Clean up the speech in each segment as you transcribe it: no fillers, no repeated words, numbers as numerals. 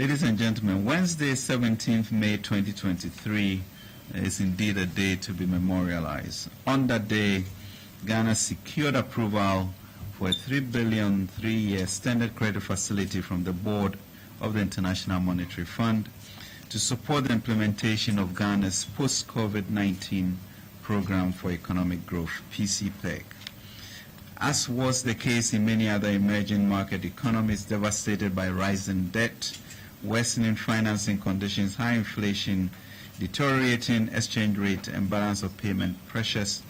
Ladies and gentlemen, Wednesday, 17th May 2023 is indeed a day to be memorialized. On that day, Ghana secured approval for a $3 billion three-year standard credit facility from the board of the International Monetary Fund to support the implementation of Ghana's post-COVID-19 Program for Economic Growth, PCPEG. As was the case in many other emerging market economies devastated by rising debt, worsening financing conditions, high inflation, deteriorating exchange rate and balance of payment pressures,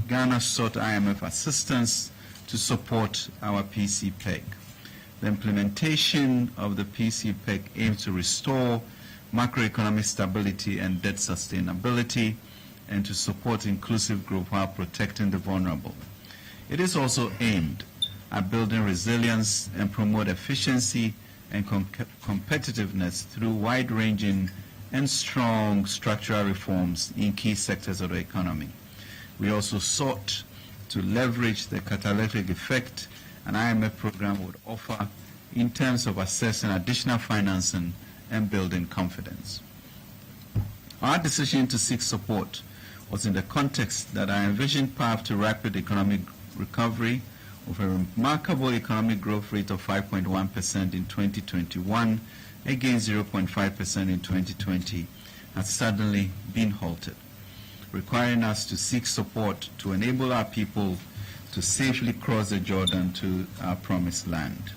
Ghana sought IMF assistance to support our PCPEG. The implementation of the PCPEG aims to restore macroeconomic stability and debt sustainability and to support inclusive growth while protecting the vulnerable. It is also aimed at building resilience and promote efficiency and competitiveness through wide-ranging and strong structural reforms in key sectors of the economy. We also sought to leverage the catalytic effect an IMF program would offer in terms of accessing additional financing and building confidence. Our decision to seek support was in the context that our envisioned path to rapid economic recovery of a remarkable economic growth rate of 5.1% in 2021 against 0.5% in 2020 had suddenly been halted, requiring us to seek support to enable our people to safely cross the Jordan to our promised land.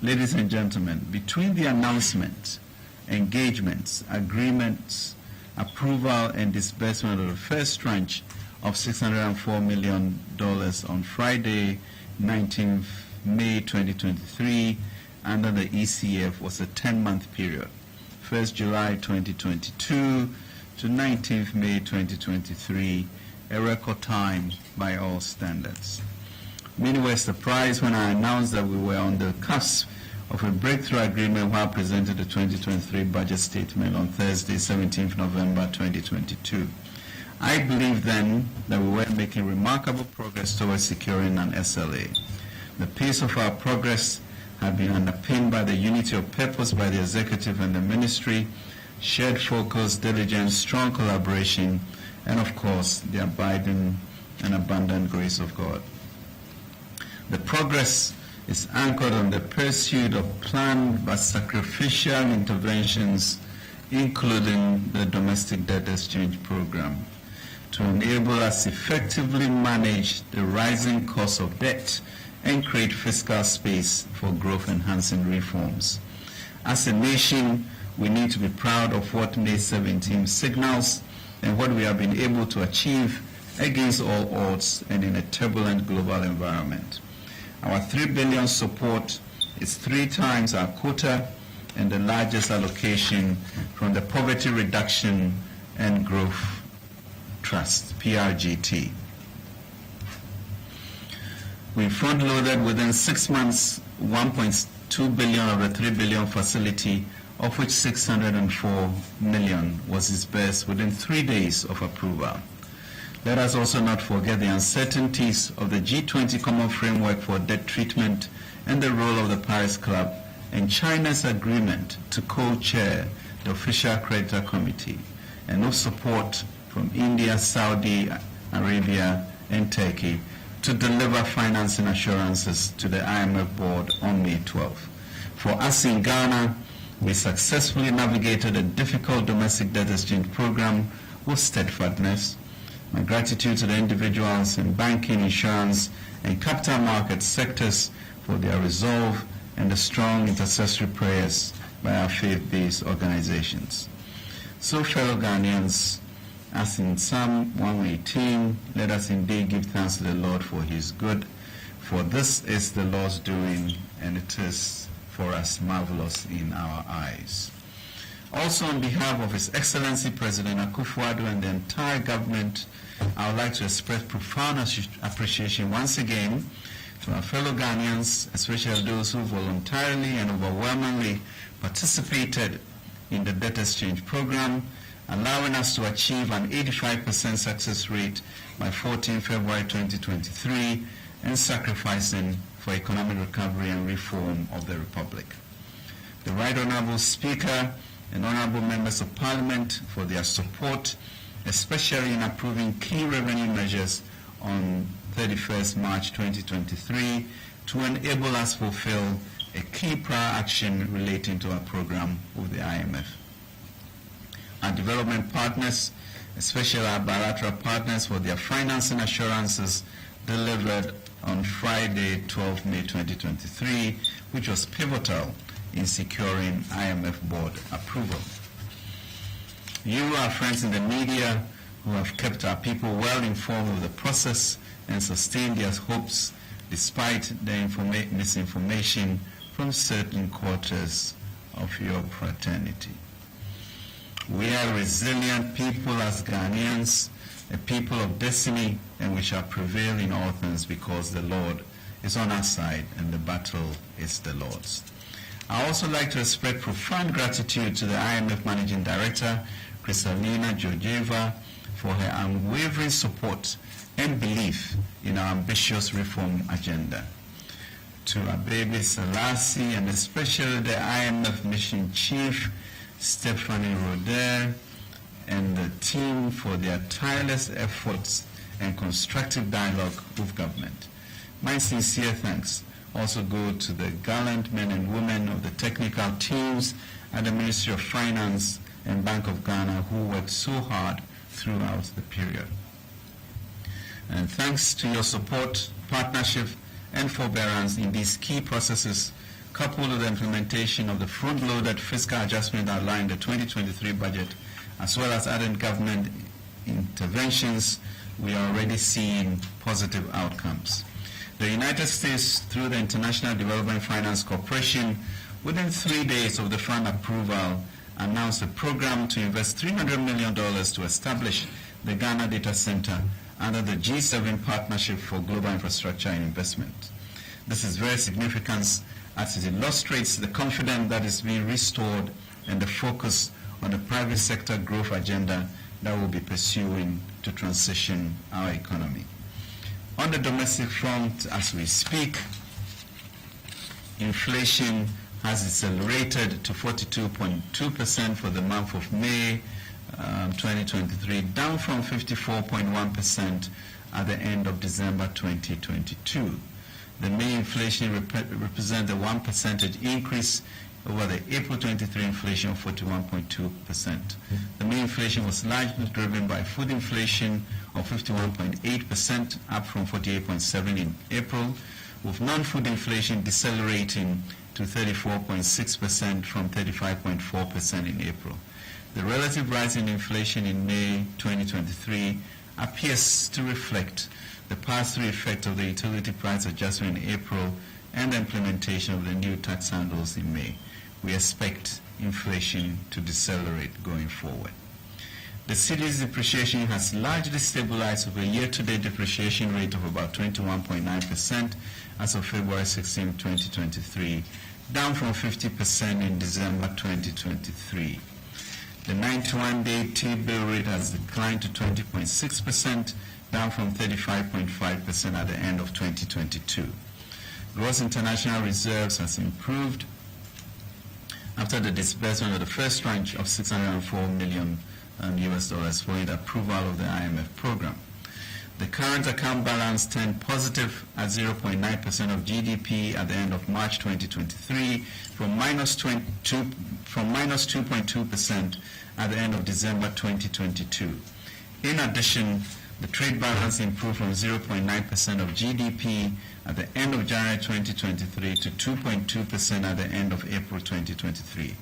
Ladies and gentlemen, between the announcement, engagements, agreements, approval and disbursement of the first tranche of $604 million on Friday, 19th May 2023 under the ECF was a 10-month period, 1st July 2022 to 19th May 2023, a record time by all standards. Many were surprised when I announced that we were on the cusp of a breakthrough agreement while presenting the 2023 budget statement on Thursday, 17th November 2022. I believed then that we were making remarkable progress towards securing an SLA. The pace of our progress had been underpinned by the unity of purpose by the executive and the ministry, shared focus, diligence, strong collaboration, and of course, the abiding and abundant grace of God. The progress is anchored on the pursuit of planned but sacrificial interventions, including the domestic debt exchange program, to enable us effectively manage the rising cost of debt and create fiscal space for growth-enhancing reforms. As a nation, we need to be proud of what May 17 signals and what we have been able to achieve against all odds and in a turbulent global environment. Our $3 billion support is 3 times our quota and the largest allocation from the Poverty Reduction and Growth Trust, PRGT. We front-loaded within 6 months $1.2 billion of the $3 billion facility, of which $604 million was disbursed within 3 days of approval. Let us also not forget the uncertainties of the G20 Common Framework for Debt Treatment and the role of the Paris Club and China's agreement to co-chair the Official Creditor Committee, and no support from India, Saudi Arabia, and Turkey to deliver financing assurances to the IMF board on May 12th. For us in Ghana, we successfully navigated a difficult domestic debt exchange program with steadfastness. My gratitude to the individuals in banking, insurance, and capital market sectors for their resolve and the strong intercessory prayers by our faith-based organizations. So, fellow Ghanaians, as in Psalm 118, let us indeed give thanks to the Lord for his good, for this is the Lord's doing, and it is for us marvelous in our eyes. Also, on behalf of His Excellency President Akufo-Addo and the entire government, I would like to express profound appreciation once again to our fellow Ghanaians, especially those who voluntarily and overwhelmingly participated in the debt exchange program, allowing us to achieve an 85% success rate by 14 February 2023 and sacrificing for economic recovery and reform of the Republic. the Right Honourable Speaker and Honourable Members of Parliament for their support, especially in approving key revenue measures on 31st March 2023 to enable us fulfill a key prior action relating to our program with the IMF. Our development partners, especially our bilateral partners, for their financing assurances delivered on Friday, 12 May 2023, which was pivotal in securing IMF board approval. You, our friends in the media, who have kept our people well informed of the process and sustained their hopes despite the misinformation from certain quarters of your fraternity. We are resilient people as Ghanaians, a people of destiny, and we shall prevail in all things because the Lord is on our side and the battle is the Lord's. I also like to express profound gratitude to the IMF Managing Director, Kristalina Georgieva, for her unwavering support and belief in our ambitious reform agenda. To Abebe Selassie and especially the IMF Mission Chief, Stephanie Roder, and the team for their tireless efforts and constructive dialogue with government. My sincere thanks also go to the gallant men and women of the technical teams at the Ministry of Finance and Bank of Ghana who worked so hard throughout the period. And thanks to your support, partnership, and forbearance in these key processes, coupled with the implementation of the front-loaded fiscal adjustment outlined in the 2023 budget, as well as other government interventions, we are already seeing positive outcomes. The United States, through the International Development Finance Corporation, within 3 days of the fund approval, announced a program to invest $300 million to establish the Ghana Data Center under the G7 Partnership for Global Infrastructure and Investment. This is very significant as it illustrates the confidence that is being restored and the focus on the private sector growth agenda that we'll be pursuing to transition our economy. On the domestic front, as we speak, inflation has decelerated to 42.2% for the month of May 2023, down from 54.1% at the end of December 2022. The May inflation represents a 1% increase over the April 23 inflation of 41.2%. The May inflation was largely driven by food inflation of 51.8%, up from 48.7% in April, with non-food inflation decelerating to 34.6% from 35.4% in April. The relative rise in inflation in May 2023 appears to reflect the pass-through effect of the utility price adjustment in April and the implementation of the new tax handles in May. We expect inflation to decelerate going forward. The Citi's depreciation has largely stabilized with a year-to-date depreciation rate of about 21.9% as of February 16, 2023, down from 50% in December 2023. The 91-day T-bill rate has declined to 20.6%, down from 35.5% at the end of 2022. Gross international reserves has improved after the disbursement of the first tranche of $604 million US following the approval of the IMF program. The current account balance turned positive at 0.9% of GDP at the end of March 2023 from minus 2.2% at the end of December 2022. In addition, the trade balance improved from 0.9% of GDP at the end of January 2023 to 2.2% at the end of April 2023.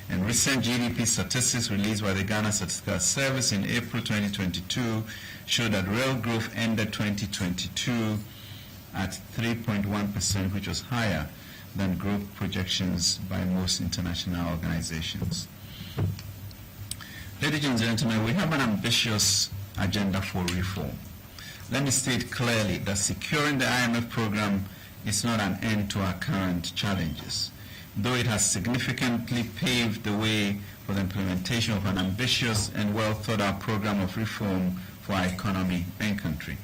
And recent GDP statistics released by the Ghana Statistical Service in April 2022 show that real growth ended 2022 at 3.1%, which was higher than growth projections by most international organizations. Ladies and gentlemen, we have an ambitious agenda for reform. Let me state clearly that securing the IMF program is not an end to our current challenges, though it has significantly paved the way for the implementation of an ambitious and well-thought-out program of reform for our economy and country.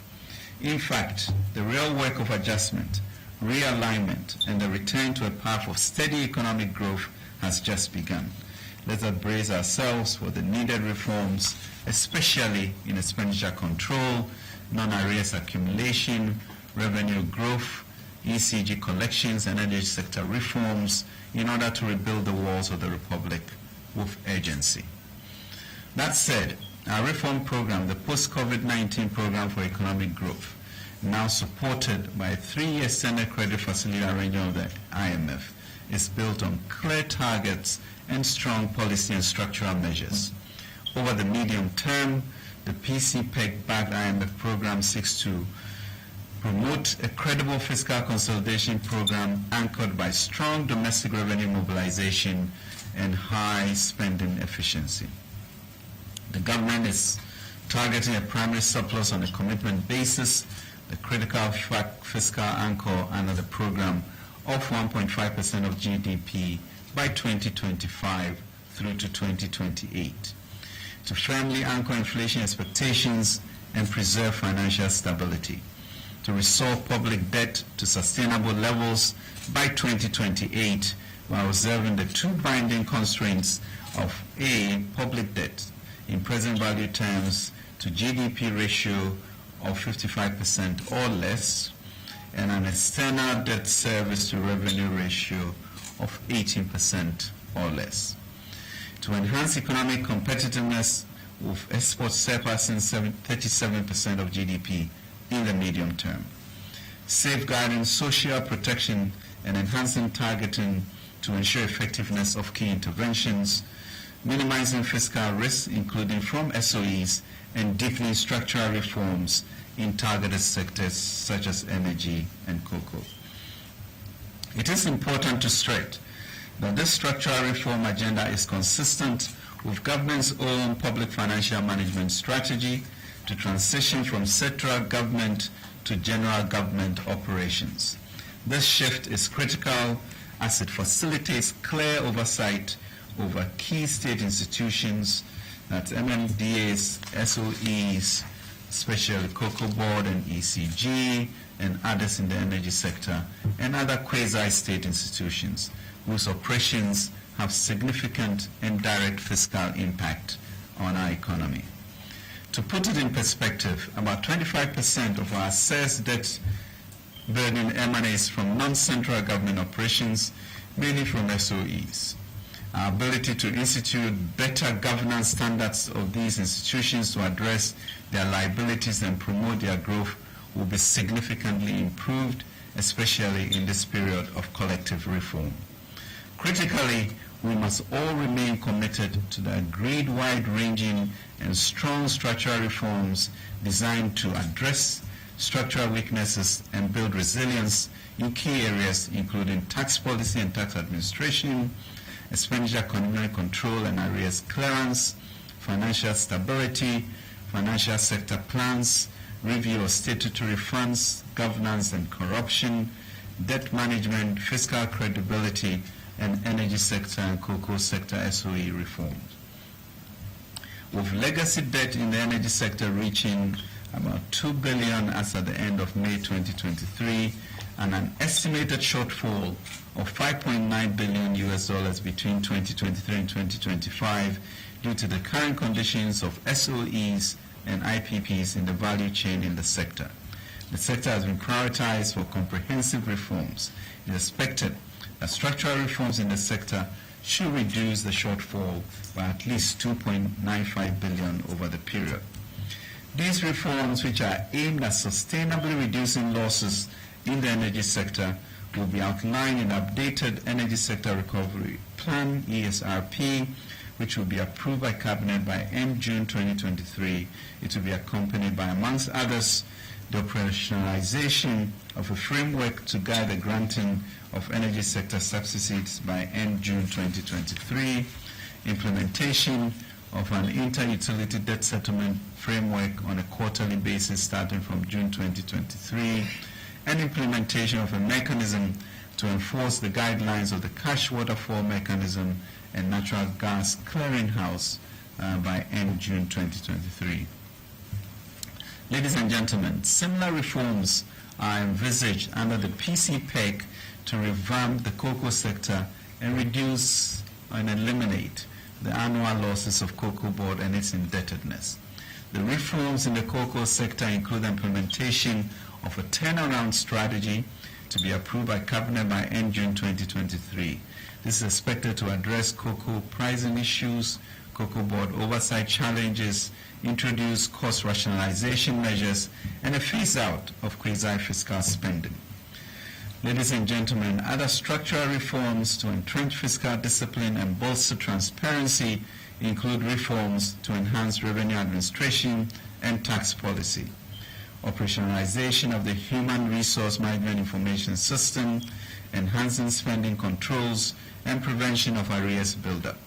In fact, the real work of adjustment, realignment, and the return to a path of steady economic growth has just begun. Let us brace ourselves for the needed reforms, especially in expenditure control, non-arrears accumulation, revenue growth, ECG collections, and energy sector reforms in order to rebuild the walls of the Republic with urgency. That said, our reform program, the post-COVID-19 program for economic growth, now supported by a 3-year standard credit facility arrangement of the IMF, is built on clear targets and strong policy and structural measures. Over the medium term, the PCPEG-backed IMF program seeks to promote a credible fiscal consolidation program anchored by strong domestic revenue mobilization and high spending efficiency. The government is targeting a primary surplus on a commitment basis, the critical fiscal anchor under the program of 1.5% of GDP by 2025 through to 2028, to firmly anchor inflation expectations and preserve financial stability, to restore public debt to sustainable levels by 2028 while observing the two binding constraints of A, public debt in present value terms to GDP ratio of 55% or less, and an external debt service to revenue ratio of 18% or less. To enhance economic competitiveness with exports surpassing 37% of GDP in the medium term. Safeguarding social protection and enhancing targeting to ensure effectiveness of key interventions, minimizing fiscal risks, including from SOEs, and deepening structural reforms in targeted sectors such as energy and cocoa. It is important to stress that this structural reform agenda is consistent with government's own public financial management strategy to transition from central government to general government operations. This shift is critical as it facilitates clear oversight over key state institutions, that's MMDAs, SOEs, especially Cocoa Board and ECG, and others in the energy sector, and other quasi-state institutions whose operations have significant and direct fiscal impact on our economy. To put it in perspective, about 25% of our assessed debt burden emanates from non-central government operations, mainly from SOEs. Our ability to institute better governance standards of these institutions to address their liabilities and promote their growth will be significantly improved, especially in this period of collective reform. Critically, we must all remain committed to the agreed wide-ranging and strong structural reforms designed to address structural weaknesses and build resilience in key areas including tax policy and tax administration, expenditure control and arrears clearance, financial stability, financial sector plans, review of statutory funds, governance and corruption, debt management, fiscal credibility, and energy sector and cocoa sector SOE reforms. With legacy debt in the energy sector reaching about $2 billion as at the end of May 2023, and an estimated shortfall of $5.9 billion between 2023 and 2025 due to the current conditions of SOEs and IPPs in the value chain in the sector. The sector has been prioritized for comprehensive reforms. It is expected that structural reforms in the sector should reduce the shortfall by at least $2.95 billion over the period. These reforms, which are aimed at sustainably reducing losses in the energy sector, will be outlined in the updated Energy Sector Recovery Plan, ESRP, which will be approved by Cabinet by end June 2023. It will be accompanied by, amongst others, the operationalization of a framework to guide the granting of energy sector subsidies by end June 2023, implementation of an inter-utility debt settlement framework on a quarterly basis starting from June 2023, and implementation of a mechanism to enforce the guidelines of the cash waterfall mechanism and natural gas clearinghouse by end June 2023. Ladies and gentlemen, similar reforms are envisaged under the PCPEG to revamp the cocoa sector and reduce and eliminate the annual losses of Cocoa Board and its indebtedness. The reforms in the cocoa sector include implementation of a turnaround strategy to be approved by Cabinet by end June 2023. This is expected to address cocoa pricing issues, Cocoa Board oversight challenges, introduce cost rationalization measures, and a phase-out of quasi-fiscal spending. Ladies and gentlemen, other structural reforms to entrench fiscal discipline and bolster transparency include reforms to enhance revenue administration and tax policy, operationalization of the Human Resource Management Information System, enhancing spending controls and prevention of arrears buildup,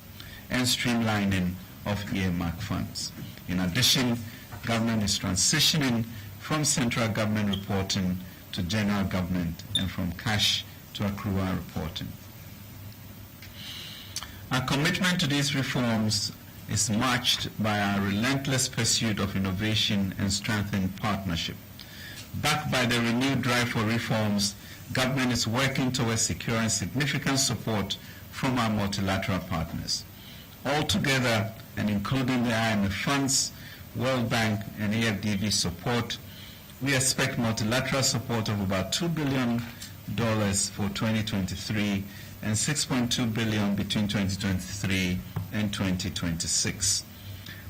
and streamlining of earmark funds. In addition, government is transitioning from central government reporting to general government and from cash to accrual reporting. Our commitment to these reforms is matched by our relentless pursuit of innovation and strengthened partnership. Backed by the renewed drive for reforms, government is working towards securing significant support from our multilateral partners. Altogether, and including the IMF funds, World Bank, and AFDB support, we expect multilateral support of about $2 billion for 2023 and $6.2 billion between 2023 and 2026.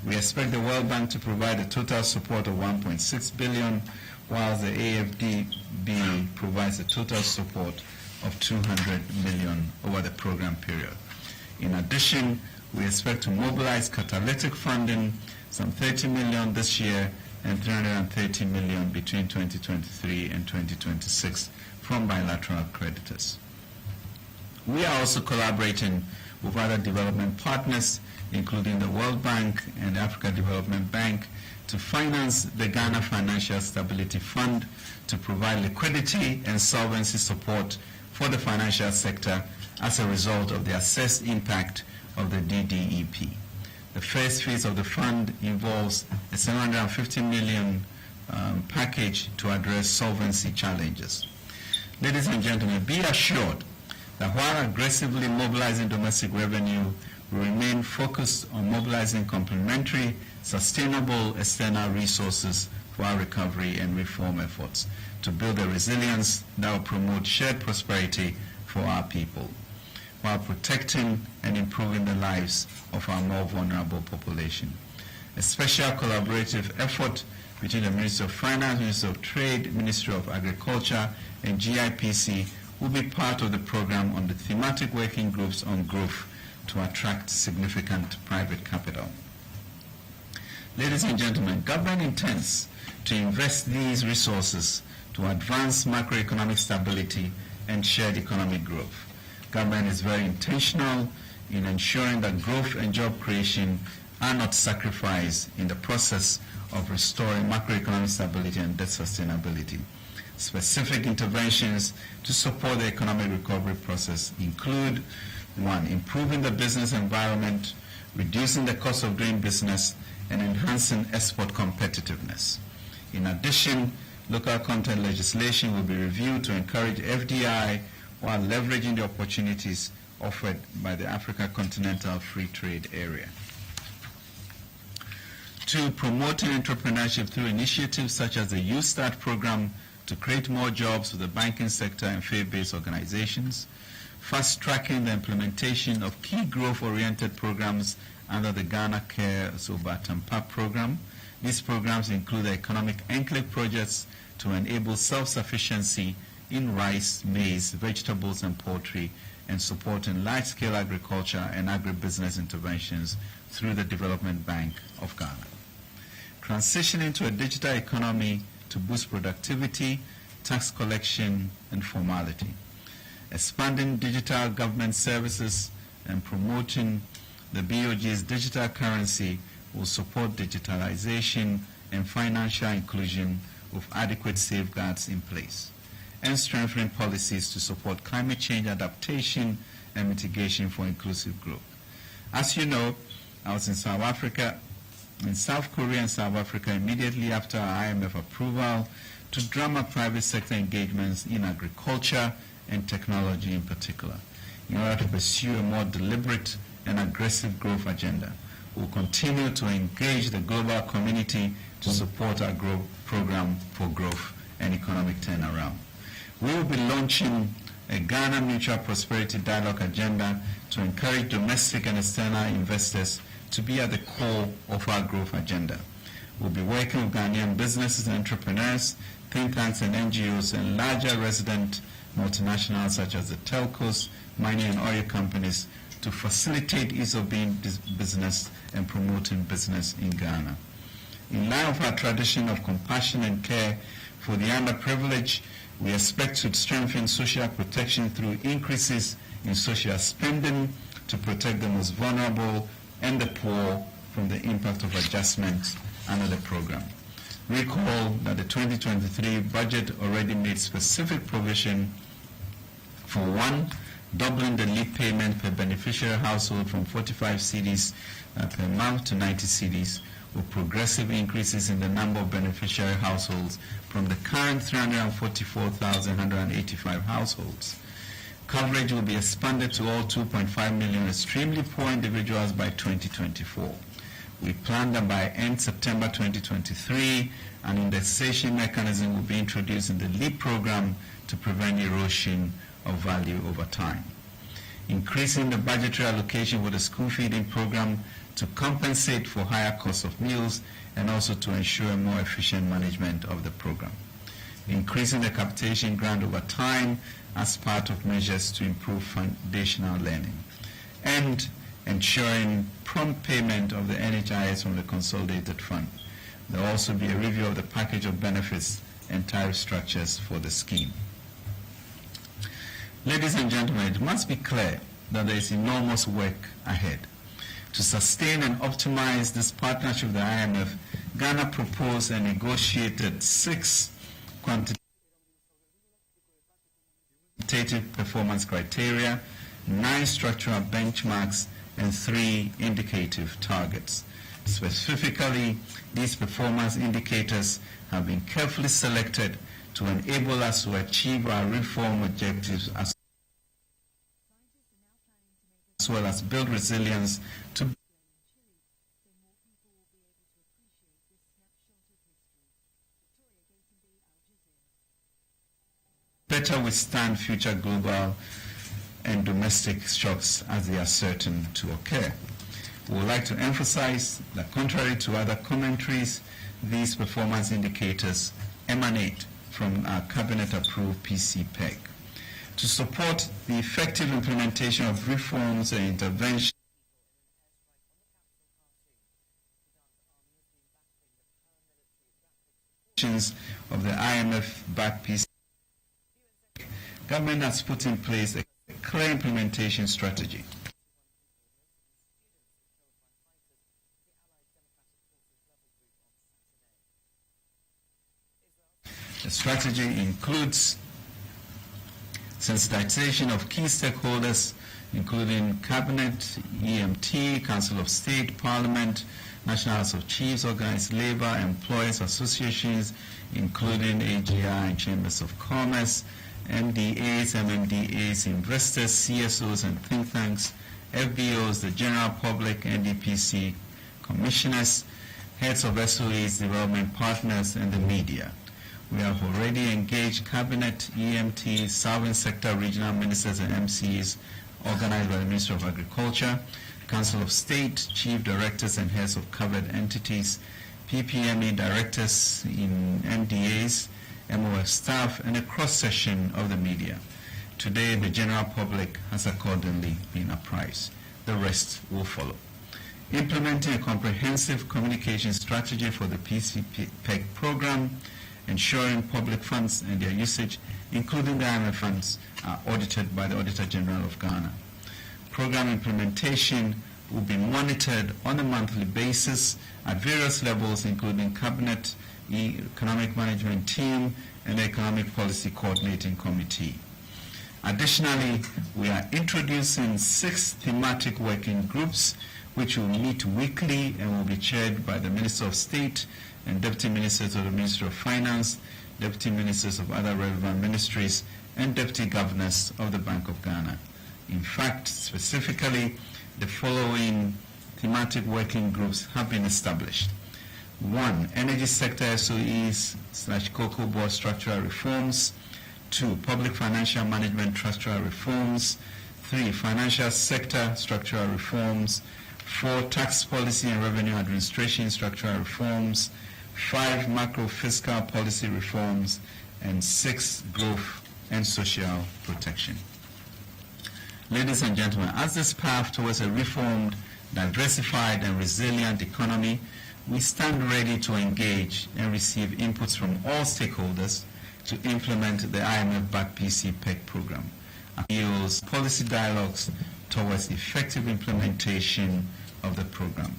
We expect the World Bank to provide a total support of $1.6 billion, while the AFDB provides a total support of $200 million over the program period. In addition, we expect to mobilize catalytic funding, some $30 million this year and $330 million between 2023 and 2026 from bilateral creditors. We are also collaborating with other development partners, including the World Bank and the Africa Development Bank, to finance the Ghana Financial Stability Fund to provide liquidity and solvency support for the financial sector as a result of the assessed impact of the DDEP. The first phase of the fund involves a $750 million package to address solvency challenges. Ladies and gentlemen, be assured that while aggressively mobilizing domestic revenue, we remain focused on mobilizing complementary, sustainable external resources for our recovery and reform efforts to build a resilience that will promote shared prosperity for our people, while protecting and improving the lives of our more vulnerable population. A special collaborative effort between the Ministry of Finance, Ministry of Trade, Ministry of Agriculture, and GIPC will be part of the program on the thematic working groups on growth to attract significant private capital. Ladies and gentlemen, government intends to invest these resources to advance macroeconomic stability and shared economic growth. Government is very intentional in ensuring that growth and job creation are not sacrificed in the process of restoring macroeconomic stability and debt sustainability. Specific interventions to support the economic recovery process include: 1, improving the business environment, reducing the cost of doing business, and enhancing export competitiveness. In addition, local content legislation will be reviewed to encourage FDI while leveraging the opportunities offered by the Africa Continental Free Trade Area. 2, promoting entrepreneurship through initiatives such as the Youth Start program to create more jobs for the banking sector and faith-based organizations. Fast-tracking the implementation of key growth-oriented programs under the Ghana Care Zobatampa program. These programs include the economic enclave projects to enable self-sufficiency in rice, maize, vegetables, and poultry, and supporting large-scale agriculture and agribusiness interventions through the Development Bank of Ghana. Transitioning to a digital economy to boost productivity, tax collection, and formality. Expanding digital government services and promoting the BOG's digital currency will support digitalization and financial inclusion with adequate safeguards in place, and strengthening policies to support climate change adaptation and mitigation for inclusive growth. As you know, I was in South Korea and South Africa immediately after our IMF approval to drum up private sector engagements in agriculture and technology in particular. in order to pursue a more deliberate and aggressive growth agenda. We will continue to engage the global community to support our program for growth and economic turnaround. We will be launching a Ghana Mutual Prosperity Dialogue agenda to encourage domestic and external investors to be at the core of our growth agenda. We'll be working with Ghanaian businesses and entrepreneurs, think tanks and NGOs, and larger resident multinationals such as the telcos, mining and oil companies to facilitate ease of doing business and promoting business in Ghana. In line with our tradition of compassion and care for the underprivileged, we expect to strengthen social protection through increases in social spending to protect the most vulnerable and the poor from the impact of adjustments under the program. Recall that the 2023 budget already made specific provision for one, doubling the leave payment per beneficiary household from 45 cedis per month to 90 cedis, with progressive increases in the number of beneficiary households from the current 344,185 households. Coverage will be expanded to all 2.5 million extremely poor individuals by 2024. We plan that by end September 2023, an indexation mechanism will be introduced in the LEAP program to prevent erosion of value over time. Increasing the budgetary allocation for the school feeding program to compensate for higher costs of meals and also to ensure more efficient management of the program. Increasing the capitation grant over time as part of measures to improve foundational learning. And ensuring prompt payment of the NHIS from the Consolidated Fund. There will also be a review of the package of benefits and tariff structures for the scheme. Ladies and gentlemen, it must be clear that there is enormous work ahead. To sustain and optimize this partnership with the IMF, Ghana proposed and negotiated 6 quantitative performance criteria, 9 structural benchmarks, and 3 indicative targets. Specifically, these performance indicators have been carefully selected to enable us to achieve our reform objectives as well as build resilience to better withstand future global and domestic shocks as they are certain to occur. We would like to emphasize that contrary to other commentaries, these performance indicators emanate from our cabinet-approved PCPEG. To support the effective implementation of reforms and interventions of the IMF-backed PCPEG, government has put in place a clear implementation strategy. The strategy includes sensitization of key stakeholders, including Cabinet, EMT, Council of State, Parliament, National House of Chiefs, Organized Labor, Employers Associations, including AGI and Chambers of Commerce, MDAs, MMDAs, investors, CSOs and think tanks, FBOs, the general public, NDPC, commissioners, heads of SOEs, development partners, and the media. We have already engaged Cabinet, EMT, Sovereign Sector Regional Ministers and MCs organized by the Ministry of Agriculture, Council of State, Chief Directors and Heads of Covered Entities, PPME Directors in MDAs, MOF staff, and a cross-section of the media. Today, the general public has accordingly been apprised. The rest will follow. Implementing a comprehensive communication strategy for the PCPEG program, ensuring public funds and their usage, including the IMF funds, are audited by the Auditor General of Ghana. Program implementation will be monitored on a monthly basis at various levels, including Cabinet, Economic Management Team, and the Economic Policy Coordinating Committee. Additionally, we are introducing 6 thematic working groups which will meet weekly and will be chaired by the Minister of State and Deputy Ministers of the Ministry of Finance, Deputy Ministers of other relevant ministries, and Deputy Governors of the Bank of Ghana. In fact, specifically, the following thematic working groups have been established. 1. Energy sector SOEs/Cocoa Board structural reforms. 2. Public financial management structural reforms. 3. Financial sector structural reforms. 4. Tax policy and revenue administration structural reforms. 5. Macro fiscal policy reforms. And 6. Growth and social protection. Ladies and gentlemen, as this path towards a reformed, diversified and resilient economy, we stand ready to engage and receive inputs from all stakeholders to implement the IMF-backed PC-PEC program. Appeals, policy dialogues towards effective implementation of the program.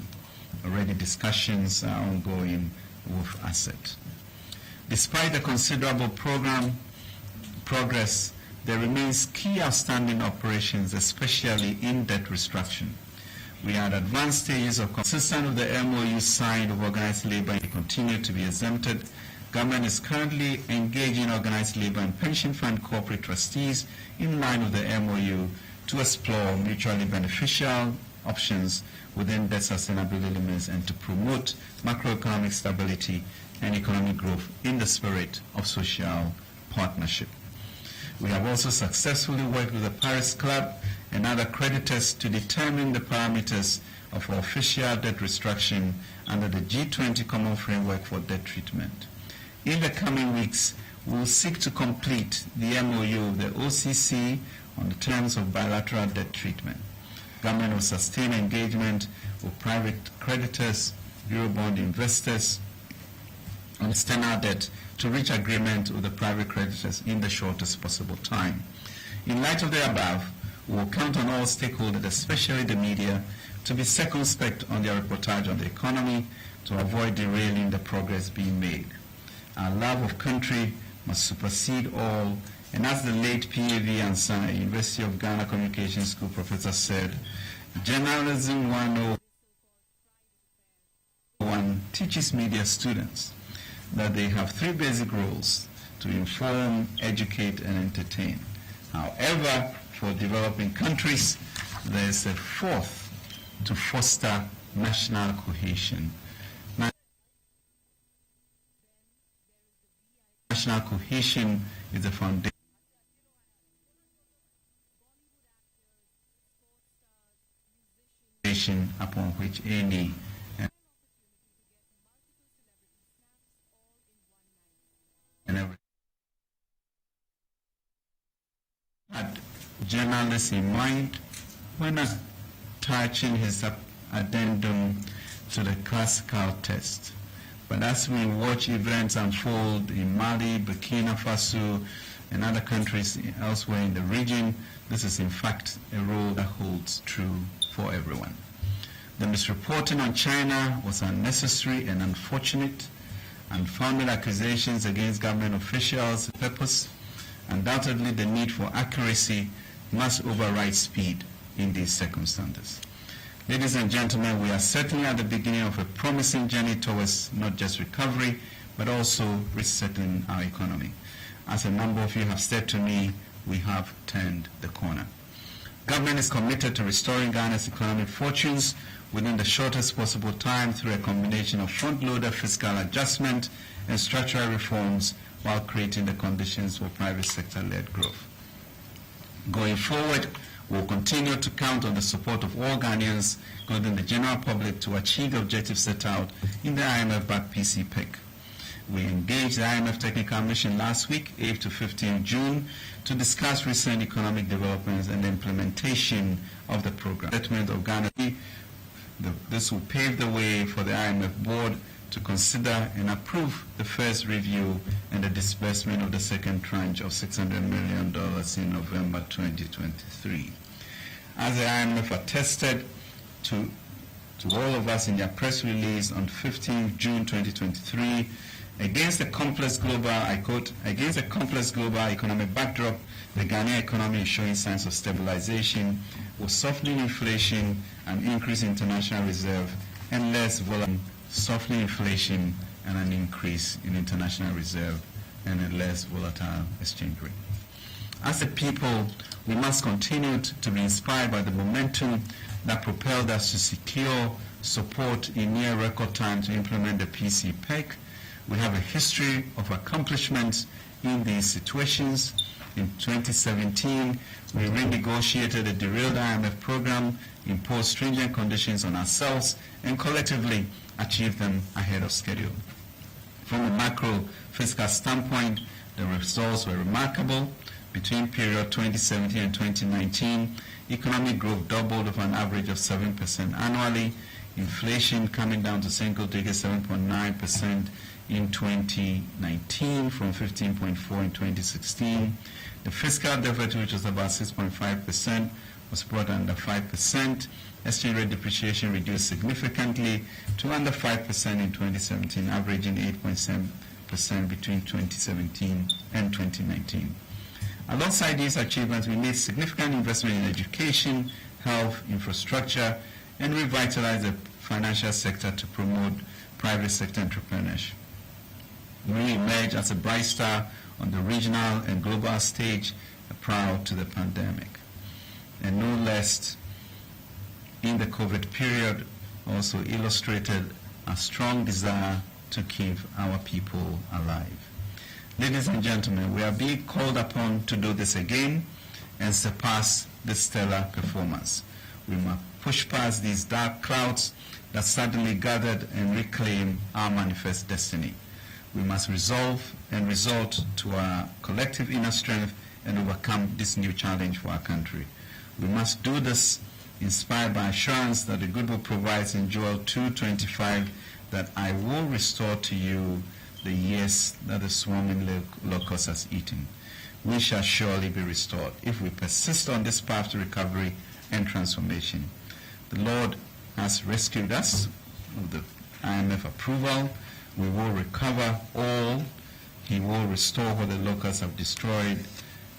Already discussions are ongoing with ASSET. Despite the considerable program progress, there remains key outstanding operations, especially in debt restructuring. We are at advanced stages of consistent with the MOU signed of organized labor and continue to be exempted. Government is currently engaging organized labor and pension fund corporate trustees in line with the MOU to explore mutually beneficial options within debt sustainability limits and to promote macroeconomic stability and economic growth in the spirit of social partnership. We have also successfully worked with the Paris Club and other creditors to determine the parameters of our official debt restructuring under the G20 Common Framework for Debt Treatment. In the coming weeks, we will seek to complete the MOU of the OCC on the terms of bilateral debt treatment. Government will sustain engagement with private creditors, Eurobond investors on external debt to reach agreement with the private creditors in the shortest possible time. In light of the above, we will count on all stakeholders, especially the media, to be circumspect on their reportage on the economy to avoid derailing the progress being made. Our love of country must supersede all, and as the late P.A.V. Ansah, University of Ghana Communication School professor said, Journalism 101 teaches media students that they have three basic roles: to inform, educate, and entertain. However, for developing countries, there is a fourth: to foster national cohesion. National cohesion is the foundation upon which any and every had journalists in mind when attaching his addendum to the classical test. But as we watch events unfold in Mali, Burkina Faso, and other countries elsewhere in the region, this is in fact a role that holds true for everyone. The misreporting on China was unnecessary and unfortunate. Unfounded accusations against government officials' purpose. Undoubtedly, the need for accuracy must override speed in these circumstances. Ladies and gentlemen, we are certainly at the beginning of a promising journey towards not just recovery, but also resettling our economy. As a number of you have said to me, we have turned the corner. Government is committed to restoring Ghana's economic fortunes within the shortest possible time through a combination of front-loaded fiscal adjustment and structural reforms while creating the conditions for private sector-led growth. Going forward, we will continue to count on the support of all Ghanaians, including the general public, to achieve the objectives set out in the IMF-backed PC-PEC. We engaged the IMF Technical Mission last week, 8 to 15 June, to discuss recent economic developments and the implementation of the program. Of Ghana. This will pave the way for the IMF board to consider and approve the first review and the disbursement of the second tranche of $600 million in November 2023. As the IMF attested to all of us in their press release on 15 June 2023, against a complex global, I quote, against a complex global economic backdrop, the Ghanaian economy is showing signs of stabilization, with softening inflation, an increase in international reserve, and less volatile, softening inflation and an increase in international reserve, and a less volatile exchange rate. As a people, we must continue to be inspired by the momentum that propelled us to secure support in near record time to implement the PCPEC. We have a history of accomplishments in these situations. In 2017, we renegotiated a derailed IMF program, imposed stringent conditions on ourselves, and collectively achieved them ahead of schedule. From a macro fiscal standpoint, the results were remarkable. Between period 2017 and 2019, economic growth doubled of an average of 7% annually, inflation coming down to single-digit 7.9% in 2019 from 15.4 in 2016. The fiscal deficit, which was about 6.5%, was brought under 5%. Exchange rate depreciation reduced significantly to under 5% in 2017, averaging 8.7% between 2017 and 2019. Alongside these achievements, we made significant investment in education, health, infrastructure, and revitalized the financial sector to promote private sector entrepreneurship. We emerged as a bright star on the regional and global stage prior to the pandemic. And no less, in the COVID period, also illustrated a strong desire to keep our people alive. Ladies and gentlemen, we are being called upon to do this again and surpass this stellar performance. We must push past these dark clouds that suddenly gathered and reclaim our manifest destiny. We must resolve and resort to our collective inner strength and overcome this new challenge for our country. We must do this inspired by assurance that the good book provides in Joel 2:25, that I will restore to you the years that the swarming locust has eaten. We shall surely be restored if we persist on this path to recovery and transformation. The Lord has rescued us with the IMF approval. We will recover all. He will restore what the locusts have destroyed,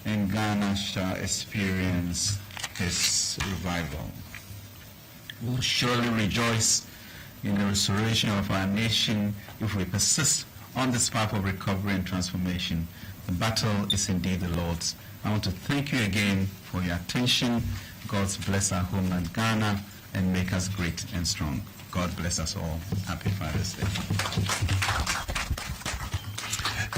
and Ghana shall experience his revival. We will surely rejoice in the restoration of our nation if we persist on this path of recovery and transformation. The battle is indeed the Lord's. I want to thank you again for your attention. God bless our homeland Ghana and make us great and strong. God bless us all. Happy Father's Day.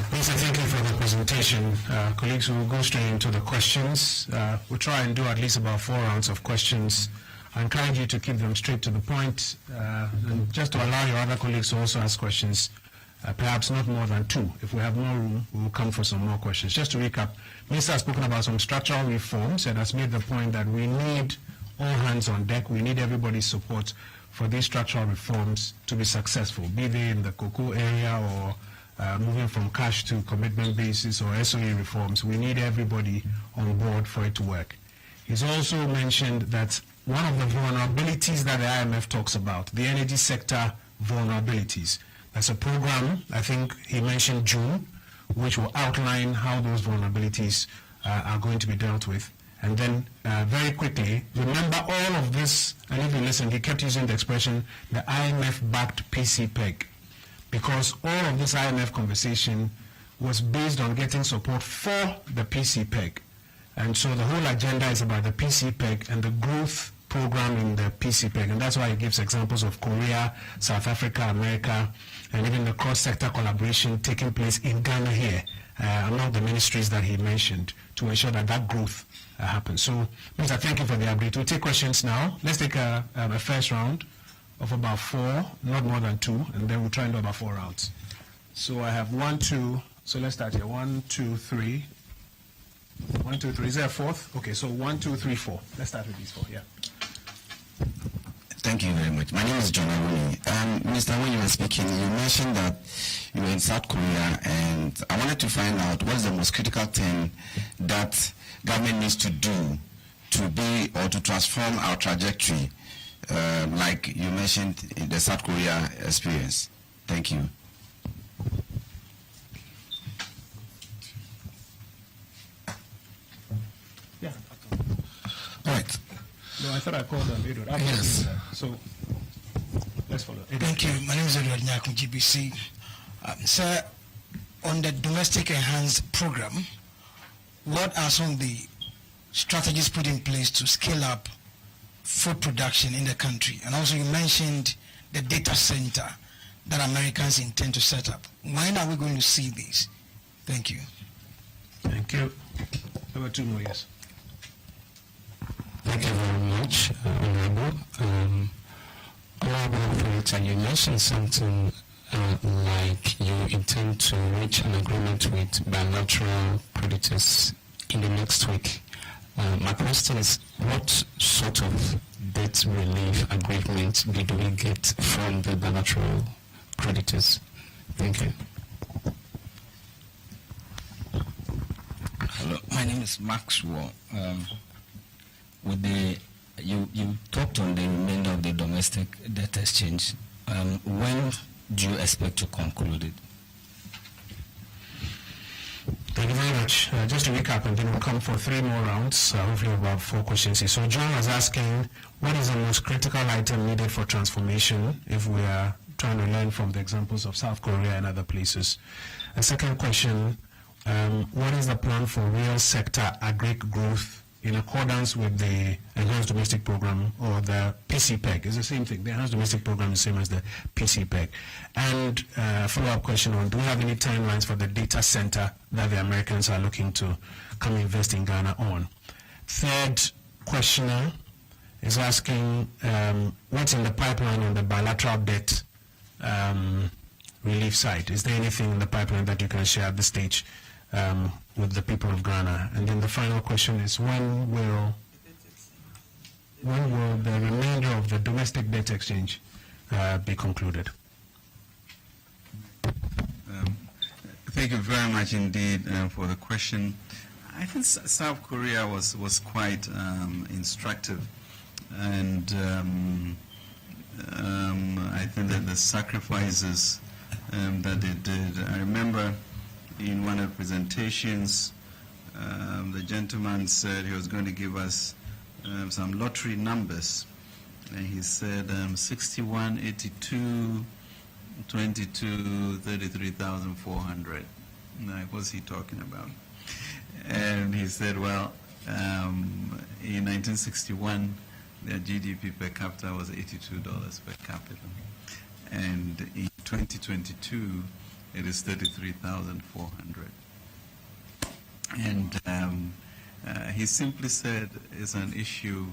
Minister, thank you for the presentation. Colleagues, we will go straight into the questions. We'll try and do at least about 4 rounds of questions. I encourage you to keep them straight to the point, and just to allow your other colleagues to also ask questions, perhaps not more than 2. If we have more room, we will come for some more questions. Just to recap, Minister has spoken about some structural reforms and has made the point that we need all hands on deck. We need everybody's support for these structural reforms to be successful, be they in the cocoa area or moving from cash to commitment basis or SOE reforms. We need everybody on board for it to work. He's also mentioned that one of the vulnerabilities that the IMF talks about, the energy sector vulnerabilities. That's a program, I think he mentioned June, which will outline how those vulnerabilities are going to be dealt with. And then very quickly, remember all of this, and if you listen, he kept using the expression, the IMF-backed PCPEC, because all of this IMF conversation was based on getting support for the PCPEC. And so the whole agenda is about the PCPEC and the growth program in the PCPEC, and that's why he gives examples of Korea, South Africa, America, and even the cross-sector collaboration taking place in Ghana here, among the ministries that he mentioned, to ensure that that growth happens. So, Minister, thank you for the update. We'll take questions now. Let's take a first round of about 4, not more than 2, and then we'll try and do about 4 rounds. So I have 1, 2, so let's start here. 1, 2, 3. 1, 2, 3. Is there a 4th? Okay, so 1, 2, 3, 4. Let's start with these 4, yeah. Thank you very much. My name is John Aruni. Minister, when you were speaking, you mentioned that you were in South Korea, and I wanted to find out what is the most critical thing that government needs to do to be or to transform our trajectory, like you mentioned in the South Korea experience. Thank you. Yeah. All right. No, I thought I called on Edward. Yes. So let's follow. Thank you. My name is Edward Nyakum, GBC. Sir, on the domestic enhanced program, what are some of the strategies put in place to scale up food production in the country? And also you mentioned the data center that Americans intend to set up. When are we going to see this? Thank you. Thank you. There were 2 more, yes. Thank you very much, Honorable. Honorable Operator, you mentioned something like you intend to reach an agreement with bilateral creditors in the next week. My question is, what sort of debt relief agreement did we get from the bilateral creditors? Thank you. Hello, my name is Maxwell. With the you talked on the remainder of the domestic debt exchange. When do you expect to conclude it? Thank you very much. Just to recap, and then we'll come for 3 more rounds, hopefully about 4 questions here. So John was asking, what is the most critical item needed for transformation if we are trying to learn from the examples of South Korea and other places? A second question, what is the plan for real sector agri growth in accordance with the Enhanced Domestic Program, or the PCPEG? It's the same thing. The Enhanced Domestic Program is the same as the PCPEG. And follow-up question on, do we have any timelines for the data center that the Americans are looking to come invest in Ghana on? Third questioner is asking, what's in the pipeline on the bilateral debt relief side? Is there anything in the pipeline that you can share at this stage with the people of Ghana? And then the final question is, when will the remainder of the domestic debt exchange be concluded? Thank you very much indeed for the question. I think South Korea was quite instructive, and I think that the sacrifices that they did. I remember in one of the presentations, the gentleman said he was going to give us some lottery numbers, and he said 61, 82, 22, 33,400. Like, what's he talking about? And he said, well, in 1961, their GDP per capita was $82 per capita, and in 2022, it is 33,400. And he simply said it's an issue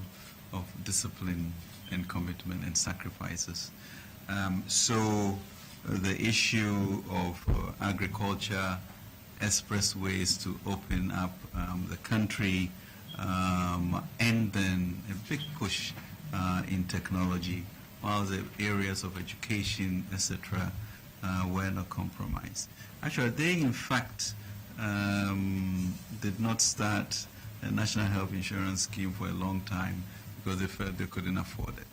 of discipline and commitment and sacrifices. So the issue of agriculture, expressways to open up the country, and then a big push in technology, while the areas of education, etc., were not compromised. Actually, they in fact did not start a national health insurance scheme for a long time because they felt they couldn't afford it,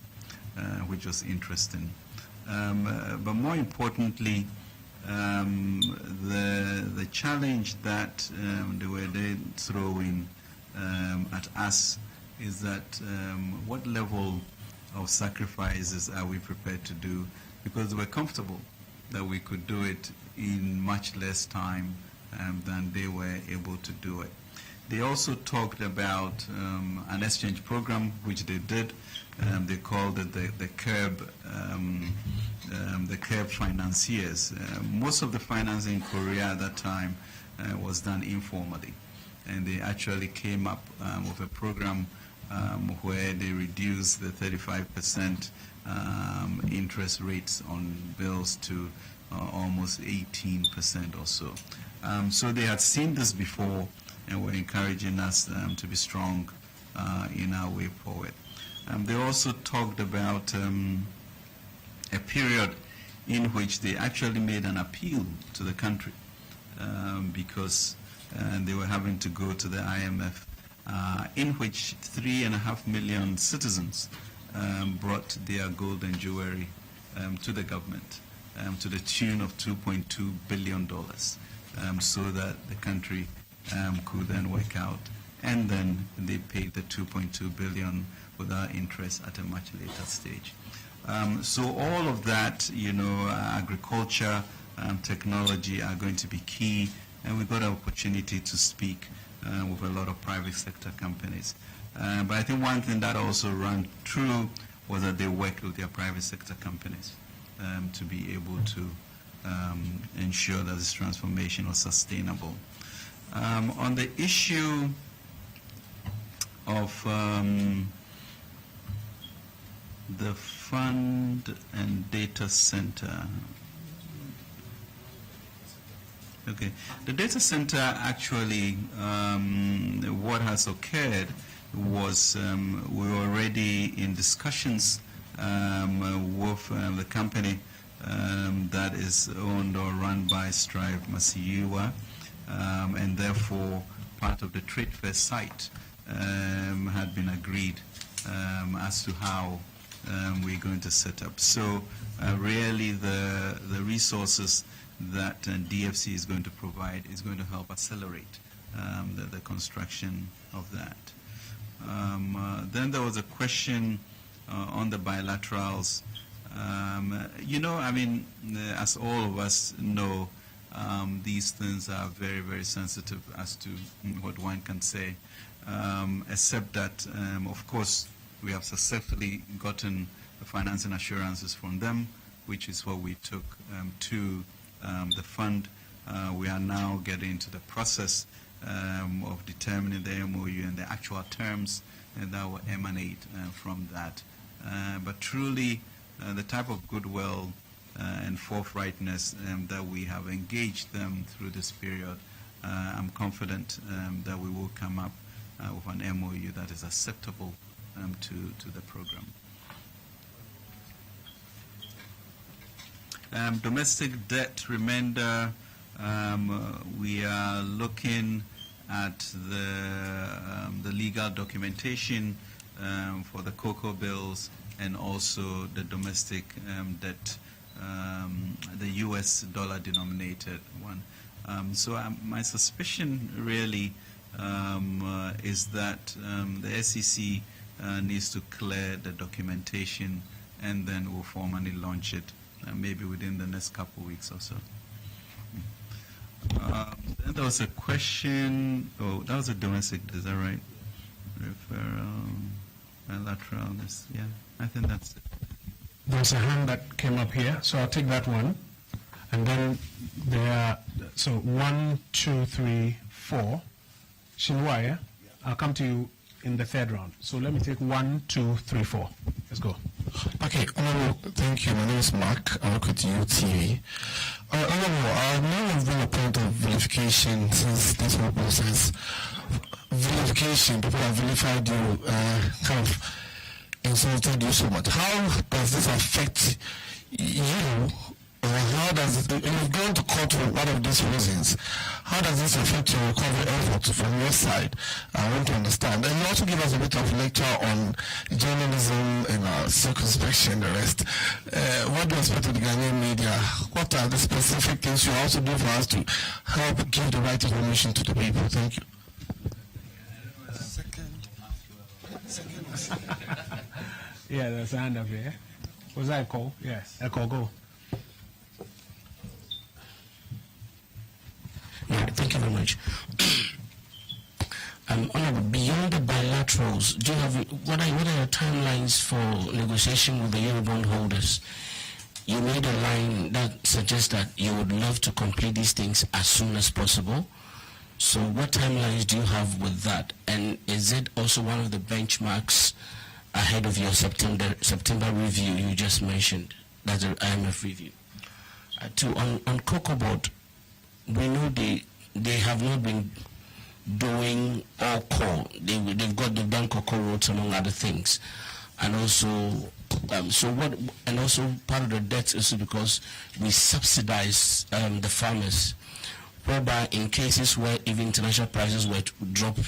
which was interesting. But more importantly, the challenge that they were then throwing at us is that what level of sacrifices are we prepared to do, because they were comfortable that we could do it in much less time than they were able to do it. They also talked about an exchange program, which they did. They called it the curb financiers. Most of the financing in Korea at that time was done informally, and they actually came up with a program where they reduced the 35% interest rates on bills to almost 18% or so. So they had seen this before and were encouraging us to be strong in our way forward. They also talked about a period in which they actually made an appeal to the country because they were having to go to the IMF, in which 3.5 million citizens brought their gold and jewelry to the government to the tune of $2.2 billion, so that the country could then work out, and then they paid the $2.2 billion without interest at a much later stage. So all of that, agriculture, technology are going to be key, and we got an opportunity to speak with a lot of private sector companies. But I think one thing that also ran true was that they worked with their private sector companies to be able to ensure that this transformation was sustainable. On the issue of the fund and data center. Okay, the data center actually, what has occurred was we were already in discussions with the company that is owned or run by Strive Masiyiwa, and therefore part of the trade fair site had been agreed as to how we're going to set up. So really the resources that DFC is going to provide is going to help accelerate the construction of that. Then there was a question on the bilaterals. You know, I mean, as all of us know, these things are very, very sensitive as to what one can say, except that, of course, we have successfully gotten the financing assurances from them, which is what we took to the fund. We are now getting into the process of determining the MOU and the actual terms that will emanate from that. But truly, the type of goodwill and forthrightness that we have engaged them through this period, I'm confident that we will come up with an MOU that is acceptable to the program. Domestic debt remainder, we are looking at the legal documentation for the cocoa bills and also the domestic debt, the US dollar denominated one. So my suspicion really is that the SEC needs to clear the documentation and then we'll formally launch it maybe within the next couple of weeks or so. Then there was a question, oh, that was a domestic, is that right? Referral, bilateral, yeah, I think that's it. There's a hand that came up here, so I'll take that one. And then there are, so 1, 2, 3, 4. Shinwa, yeah? I'll come to you in the third round. So let me take 1, 2, 3, 4. Let's go. Okay, Honorable, thank you. My name is Mark. I work with UTV. Honorable, I know you've been a point of vilification since this whole process. Vilification, people have vilified you, kind of insulted you so much. How does this affect you? Or how does it, you've gone to court for one of these reasons. How does this affect your recovery efforts from your side? I want to understand. And you also give us a bit of lecture on journalism and circumspection and the rest. What do you expect of the Ghanaian media? What are the specific things you also do for us to help give the right information to the people? Thank you. Yeah, there's a hand up here. Was that Echo? Yes. Echo, go. Yeah, thank you very much. Honorable, beyond the bilaterals, do you have what are your timelines for negotiation with the Eurobond holders? You made a line that suggests that you would love to complete these things as soon as possible. So what timelines do you have with that? And is it also one of the benchmarks ahead of your September review you just mentioned? That's the IMF review. On Cocoa Board, we know they have not been doing all core. They've done cocoa roads among other things, and also also part of the debt is because we subsidize the farmers, whereby in cases where even international prices were to drop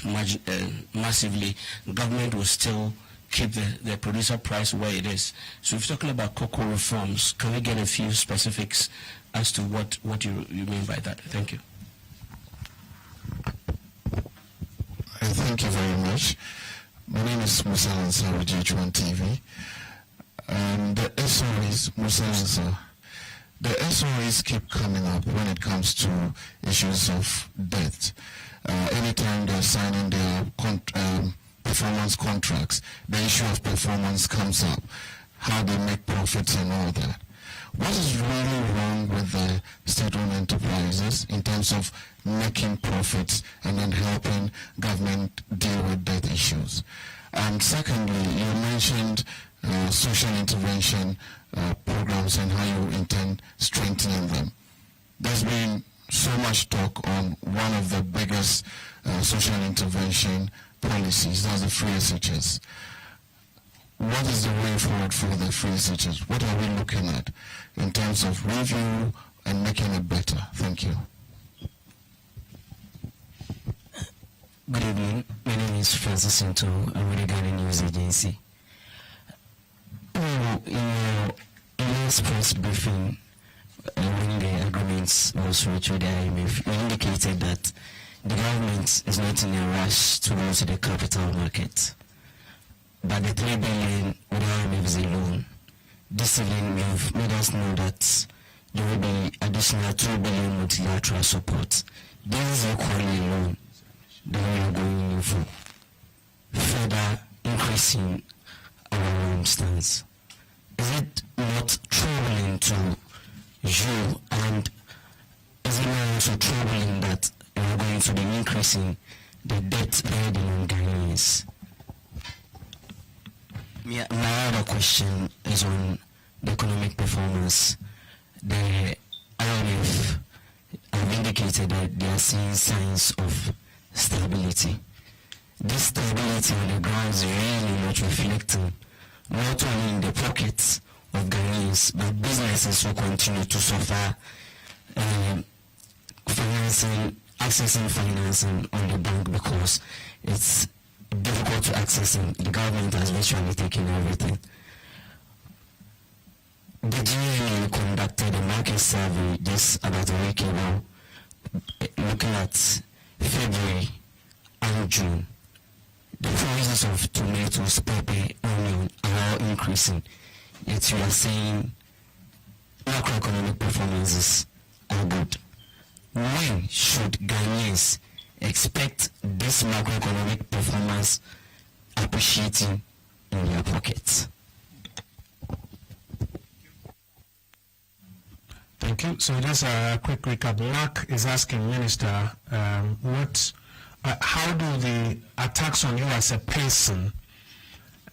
massively, the government will still keep the producer price where it is. So if you're talking about cocoa reforms, can we get a few specifics as to what you mean by that? Thank you. Thank you very much. My name is Musa Ansar with GH1 TV. The SOEs, Musa Ansar, the SOEs keep coming up when it comes to issues of debt. anytime they're signing their performance contracts, the issue of performance comes up, how they make profits and all that. What is really wrong with the state-owned enterprises in terms of making profits and then helping government deal with debt issues? And secondly, you mentioned social intervention programs and how you intend strengthening them. There's been so much talk on one of the biggest social intervention policies, that's the free SHS. What is the way forward for the free SHS? What are we looking at in terms of review and making it better? Thank you. Good evening. My name is Francis Sinto. I'm with the Ghana News Agency. In your last press briefing, when the agreement was reached with the IMF, you indicated that the government is not in a rush to go to the capital market. But the 3 billion with the IMF is a loan. This evening, you've made us know that there will be additional 2 billion multilateral support. This is equally a loan that we are going in for, further increasing our stance. Is it not troubling to you, and is it not also troubling that we are going to be increasing the debt burden on Ghanaians? My other question is on the economic performance. The IMF have indicated that they are seeing signs of stability. This stability on the ground is really not reflecting not only in the pockets of Ghanaians, but businesses will continue to suffer accessing financing on the bank because it's difficult to access them. The government has virtually taken everything. The GNA conducted a market survey just about a week ago, looking at February and June. The prices of tomatoes, pepper, onion are all increasing. Yet we are saying macroeconomic performances are good. When should Ghanaians expect this macroeconomic performance appreciating in their pockets? Thank you. So just a quick recap. Mark is asking Minister, how do the attacks on you as a person,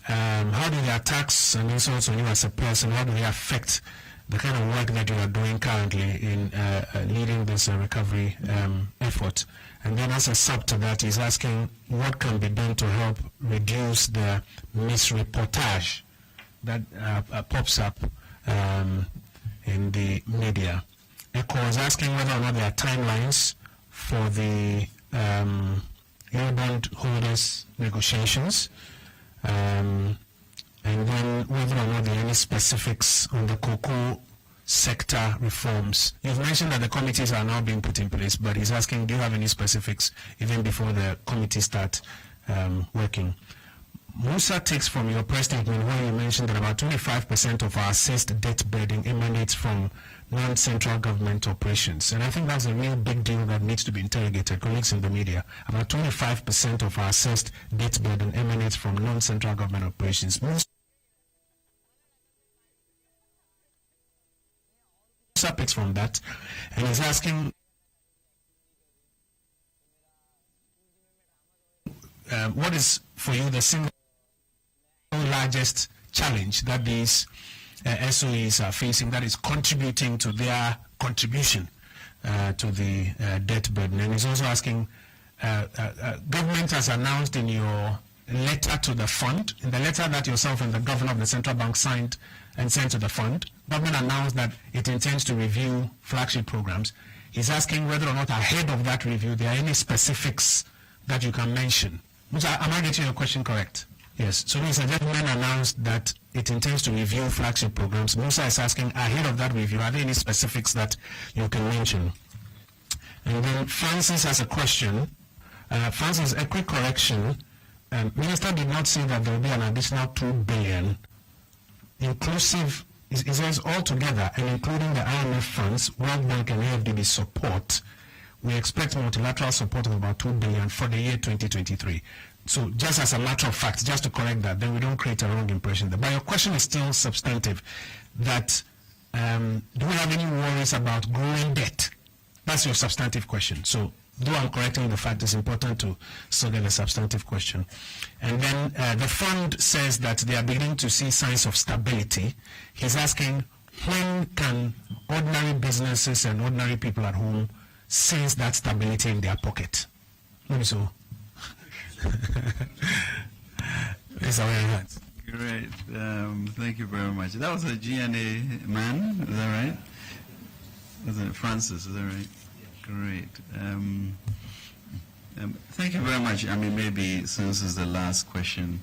how do the attacks and insults on you as a person, how do they affect the kind of work that you are doing currently in leading this recovery effort? And then as a sub to that, he's asking what can be done to help reduce the misreportage that pops up in the media. ECHO is asking whether or not there are timelines for the Eurobond holders negotiations, and then whether or not there are any specifics on the cocoa sector reforms. You've mentioned that the committees are now being put in place, but he's asking, do you have any specifics even before the committee start working? Musa takes from your press statement where you mentioned that about 25% of our assessed debt burden emanates from non-central government operations. And I think that's a real big deal that needs to be interrogated. Colleagues in the media, about 25% of our assessed debt burden emanates from non-central government operations. Musa picks from that and is asking what is for you the single largest challenge that these SOEs are facing that is contributing to their contribution to the debt burden. And he's also asking, government has announced in your letter to the fund, in the letter that yourself and the governor of the central bank signed and sent to the fund, government announced that it intends to review flagship programs. He's asking whether or not ahead of that review there are any specifics that you can mention. Am I getting your question correct? Yes. So Mr. Gentleman announced that it intends to review flagship programs. Musa is asking, ahead of that review, are there any specifics that you can mention? And then Francis has a question. Francis, a quick correction. Minister did not say that there will be an additional 2 billion, inclusive, it says altogether, and including the IMF funds, World Bank and AFDB support, we expect multilateral support of about $2 billion for the year 2023. So just as a matter of fact, just to correct that, then we don't create a wrong impression there. But your question is still substantive, that do we have any worries about growing debt? That's your substantive question. So though I'm correcting the fact, it's important to still get a substantive question. And then the fund says that they are beginning to see signs of stability. He's asking, when can ordinary businesses and ordinary people at home sense that stability in their pocket? Maybe so. It's our hands. Great. Thank you very much. That was a GNA man, is that right? Was it Francis, is that right? Great. Thank you very much. I mean, maybe since it's the last question,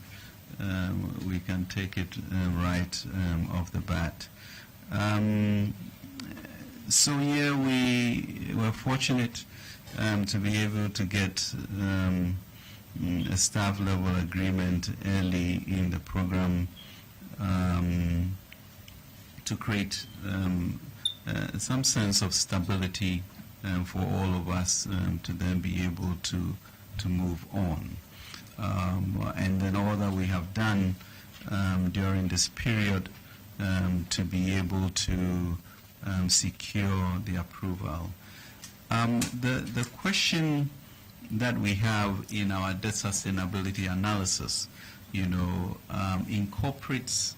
we can take it right off the bat. So here we were fortunate to be able to get a staff level agreement early in the program to create some sense of stability for all of us to then be able to move on. And then all that we have done during this period to be able to secure the approval. The question that we have in our debt sustainability analysis, incorporates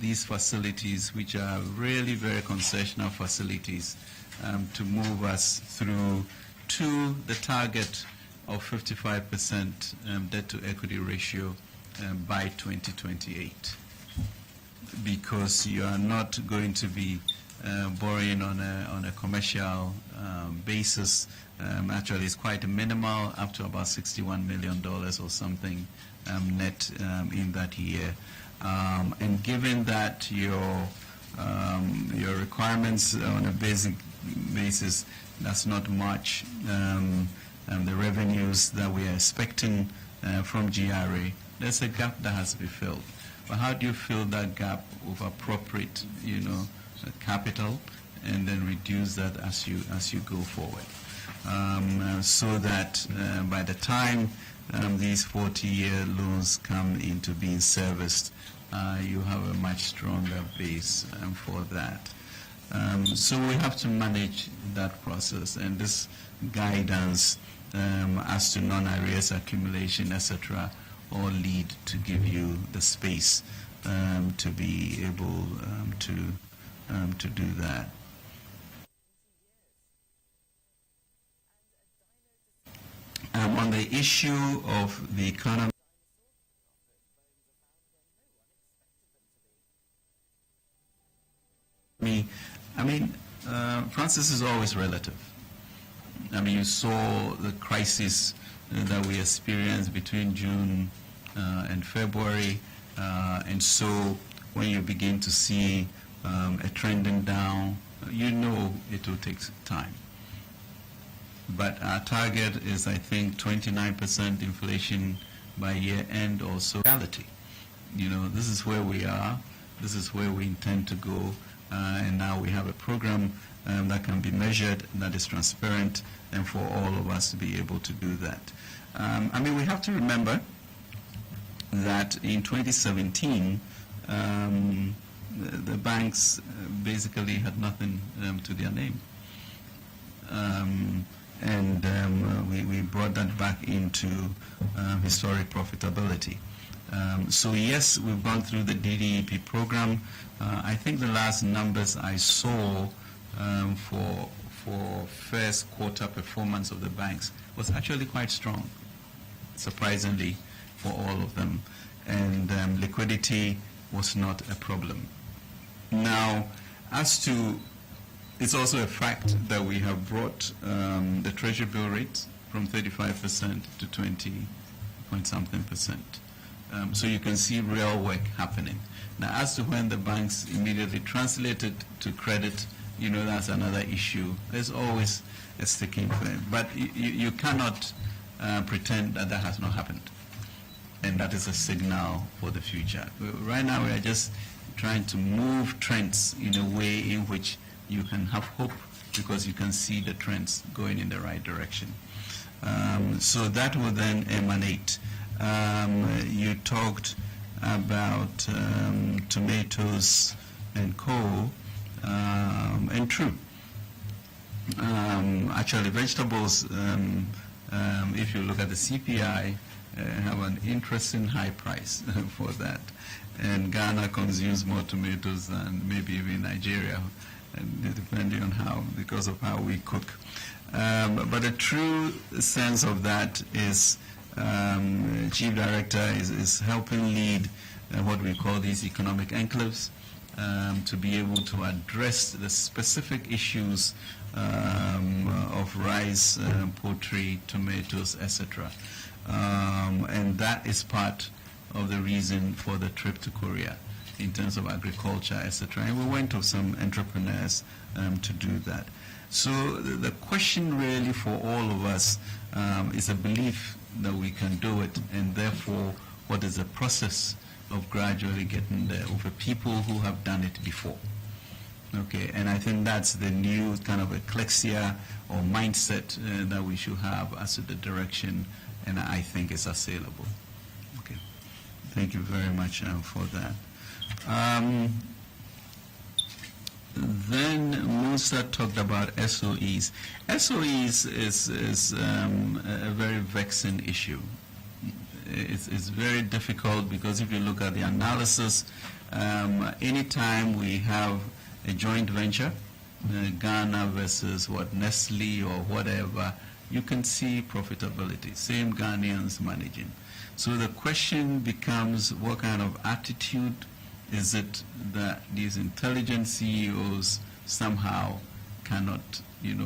these facilities, which are really very concessional facilities, to move us through to the target of 55% debt to equity ratio by 2028. Because you are not going to be borrowing on a commercial basis. Actually, it's quite minimal, up to about $61 million or something net in that year. And given that your requirements on a basic basis, that's not much. The revenues that we are expecting from GRA, there's a gap that has to be filled. But how do you fill that gap with appropriate, capital, and then reduce that as you go forward, so that by the time these 40-year loans come into being serviced, you have a much stronger base for that. So we have to manage that process, and this guidance as to non-arrears accumulation, etc., all lead to give you the space to be able to do that. On the issue of the economy, Francis is always relative. You saw the crisis that we experienced between June and February, and so when you begin to see a trending down, it will take time. But our target is, I think, 29% inflation by year end, also reality. This is where we are, this is where we intend to go, and now we have a program that can be measured, that is transparent, and for all of us to be able to do that. We have to remember that in 2017, the banks basically had nothing to their name. We brought that back into historic profitability. So yes, we've gone through the DDEP program. I think the last numbers I saw for first quarter performance of the banks was actually quite strong, surprisingly, for all of them. And liquidity was not a problem. Now, it's also a fact that we have brought the treasury bill rate from 35% to 20-point-something%. So you can see real work happening. Now, as to when the banks immediately translate it to credit, that's another issue. There's always a sticking point. But you cannot pretend that has not happened. And that is a signal for the future. Right now, we are just trying to move trends in a way in which you can have hope because you can see the trends going in the right direction. So that will then emanate. You talked about tomatoes and coal, and true. Actually, vegetables, if you look at the CPI, have an interesting high price for that. And Ghana consumes more tomatoes than maybe even Nigeria, depending on how, because of how we cook. But the true sense of that is Chief Director is helping lead what we call these economic enclaves to be able to address the specific issues of rice, poultry, tomatoes, etc. And that is part of the reason for the trip to Korea in terms of agriculture, etc. And we went to some entrepreneurs to do that. So the question really for all of us is a belief that we can do it, and therefore what is the process of gradually getting there over people who have done it before. Okay, and I think that's the new kind of eclexia or mindset that we should have as to the direction, and I think it's assailable. Okay, thank you very much for that. Then Musa talked about SOEs. SOEs is a very vexing issue. It's very difficult because if you look at the analysis, anytime we have a joint venture, Ghana versus Nestle or whatever, you can see profitability, same Ghanaians managing. So the question becomes, what kind of attitude is it that these intelligent CEOs somehow cannot,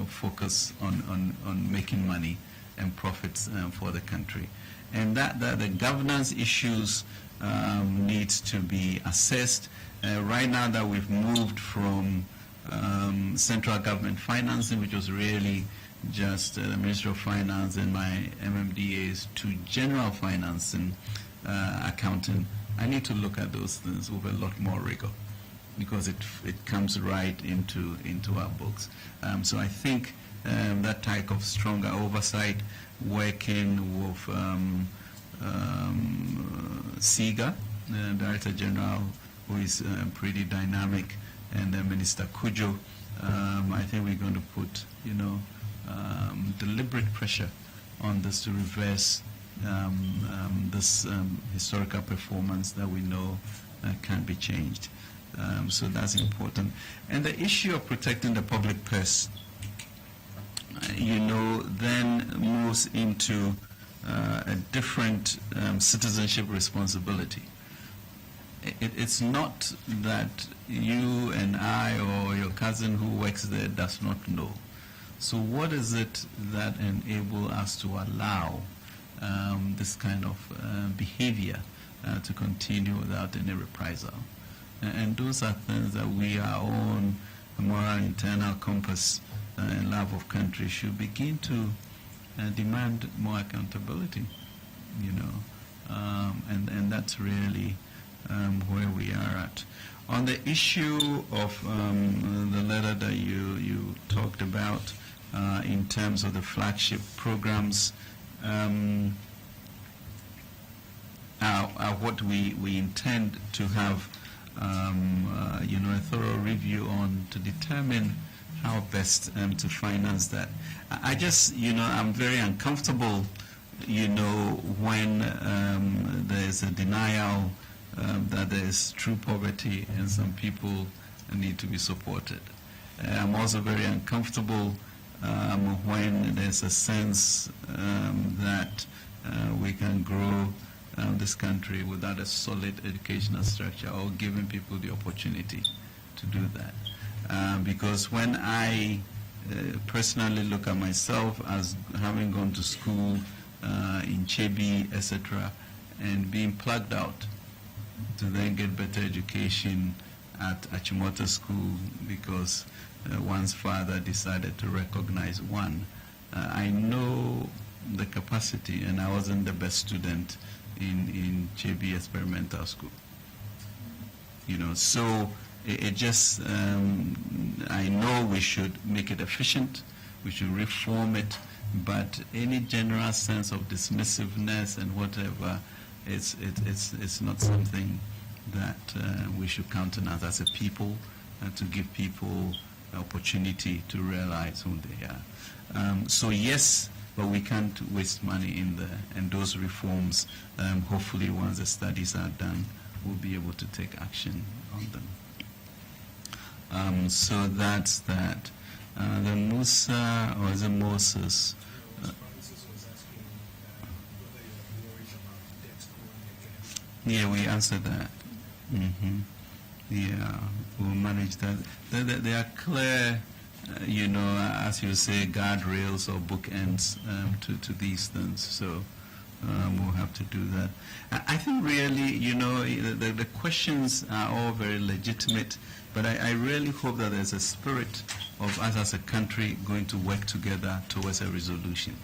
focus on making money and profits for the country? And that the governance issues needs to be assessed. Right now that we've moved from central government financing, which was really just the Ministry of Finance and my MMDAs, to general financing, accounting, I need to look at those things with a lot more rigor because it comes right into our books. So I think that type of stronger oversight, working with SIGA, the Director General, who is pretty dynamic, and Minister Kujo, I think we're going to put, deliberate pressure on this to reverse this historical performance that we know can be changed. So that's important. And the issue of protecting the public purse, then moves into a different citizenship responsibility. It's not that you and I or your cousin who works there does not know. So what is it that enables us to allow this kind of behavior to continue without any reprisal? And those are things that we, our own moral internal compass and love of country, should begin to demand more accountability, and that's really where we are at. On the issue of the letter that you talked about in terms of the flagship programs, what we intend to have a thorough review on to determine how best to finance that. I just, I'm very uncomfortable, when there's a denial that there is true poverty and some people need to be supported. I'm also very uncomfortable when there's a sense that we can grow this country without a solid educational structure or giving people the opportunity to do that. Because when I personally look at myself as having gone to school in Chebi, etc., and being plugged out to then get better education at Achimota School because one's father decided to recognize one. I know the capacity, and I wasn't the best student in Chebi Experimental School. So it just, I know we should make it efficient, we should reform it, but any general sense of dismissiveness and whatever, it's not something that we should countenance as a people, to give people the opportunity to realize who they are. So yes, but we can't waste money in there, and those reforms, hopefully once the studies are done, we'll be able to take action on them. So that's that. The Musa, or the Moses, yeah, we answered that. Yeah, we'll manage that. There are clear, you know, as you say, guardrails or bookends to these things. So we'll have to do that. I think really, you know, the questions are all very legitimate, but I really hope that there's a spirit of us as a country going to work together towards a resolution,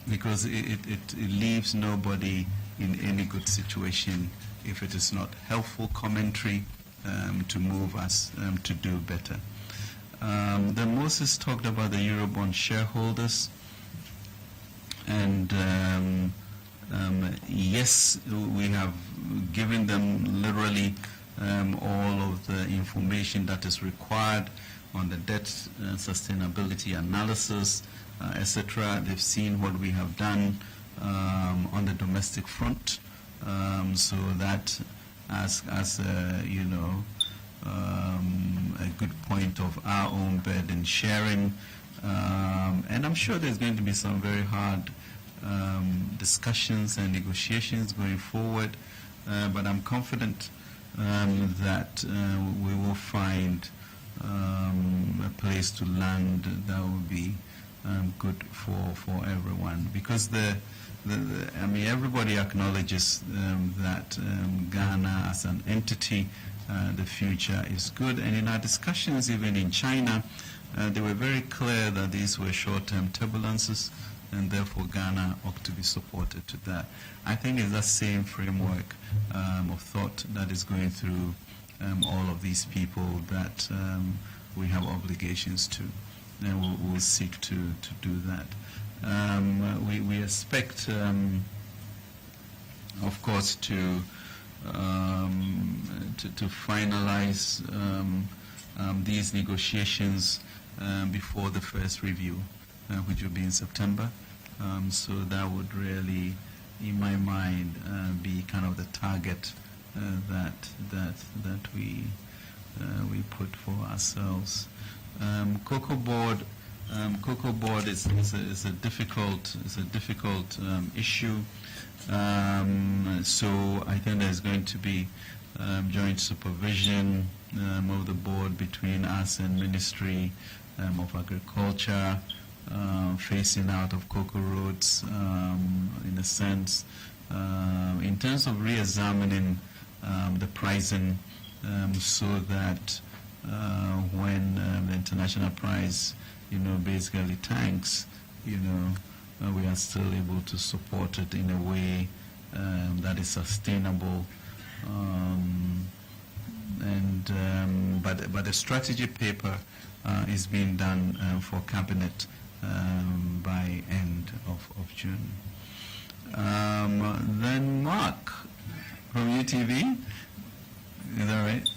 because it leaves nobody in any good situation if it is not helpful commentary to move us to do better. Then Moses talked about the Eurobond shareholders, and yes, we have given them literally all of the information that is required on the debt sustainability analysis, etc. They've seen what we have done on the domestic front, so that as you know, a good point of our own burden sharing, and I'm sure there's going to be some very hard discussions and negotiations going forward, but I'm confident that we will find a place to land that will be good for everyone, because I mean, everybody acknowledges that Ghana as an entity, the future is good. And in our discussions, even in China, they were very clear that these were short-term turbulences, and therefore Ghana ought to be supported to that. I think it's that same framework of thought that is going through all of these people that we have obligations to, and we'll seek to do that. We expect, of course, to finalize these negotiations before the first review, which will be in September. So that would really, in my mind, be kind of the target that we put for ourselves. Cocoa Board is a difficult issue. So I think there's going to be joint supervision of the board between us and Ministry of Agriculture, phasing out of cocoa roads in a sense. In terms of re-examining the pricing, so that when the international price, you know, basically tanks, you know, we are still able to support it in a way that is sustainable. But the strategy paper is being done for cabinet by end of June. Then Mark from UTV, is that right?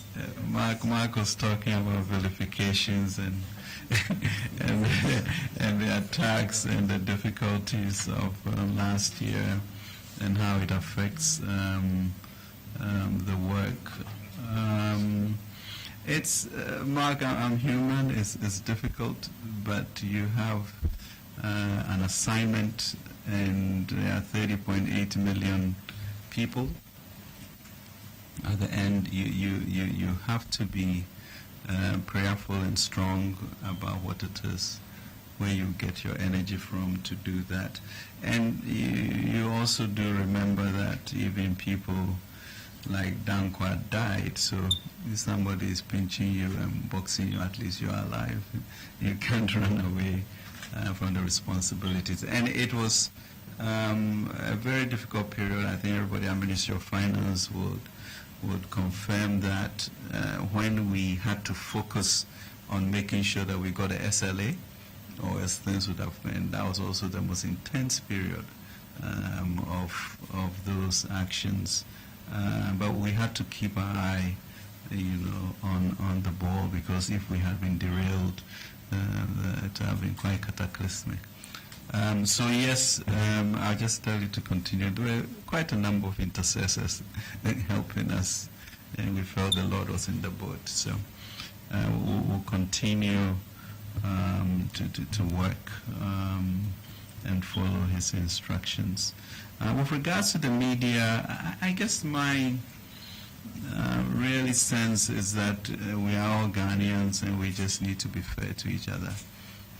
Mark was talking about vilifications and and the attacks and the difficulties of last year and how it affects the work. It's Mark, I'm human. It's difficult, but you have an assignment, and there are 30.8 million people. At the end, you have to be prayerful and strong about what it is, where you get your energy from to do that. And you also do remember that even people like Dankwa died, so if somebody is pinching you and boxing you, at least you're alive. You can't run away from the responsibilities. And it was a very difficult period. I think everybody at Ministry of Finance would confirm that when we had to focus on making sure that we got a SLA, or as things would have been, that was also the most intense period of those actions. But we had to keep our eye, on the ball, because if we had been derailed, it would have been quite cataclysmic. So yes, I'll just tell you to continue. There were quite a number of intercessors helping us, and we felt the Lord was in the boat. So we'll continue to work and follow his instructions. With regards to the media, I guess my really sense is that we are all Ghanaians and we just need to be fair to each other.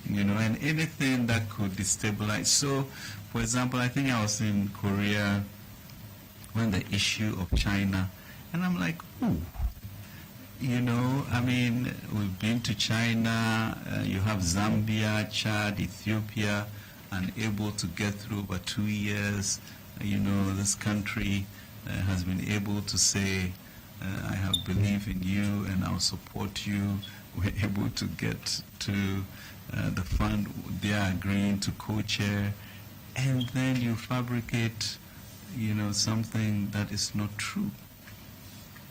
And anything that could destabilize. So, for example, I think I was in Korea when the issue of China, and I'm like, ooh, we've been to China, you have Zambia, Chad, Ethiopia, unable to get through over 2 years. This country has been able to say, I have belief in you and I'll support you. We're able to get to the fund, they are agreeing to co-chair, and then you fabricate, something that is not true,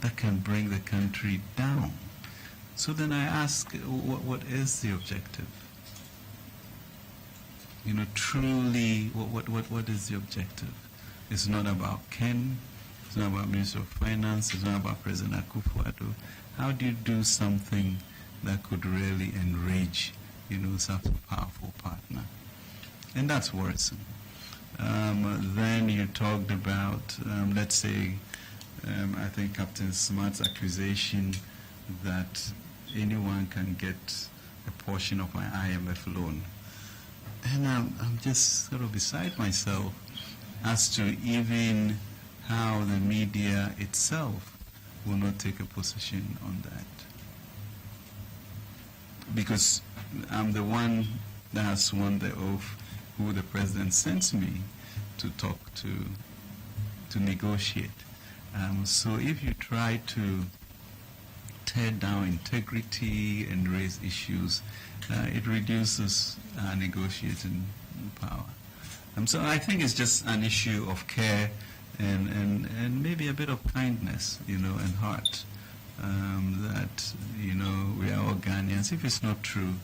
that can bring the country down. So then I ask, what is the objective? Truly, what is the objective? It's not about Ken, it's not about Minister of Finance, it's not about President Akufo-Addo. How do you do something that could really enrage such a powerful partner? And that's worrisome. Then you talked about, let's say, I think Captain Smart's accusation that anyone can get a portion of my IMF loan. And I'm just sort of beside myself as to even how the media itself will not take a position on that. Because I'm the one that has sworn the oath, who the president sends me to talk to negotiate. So if you try to tear down integrity and raise issues, it reduces our negotiating power. So I think it's just an issue of care and maybe a bit of kindness, and heart. That, we are all Ghanaians. If it's not true,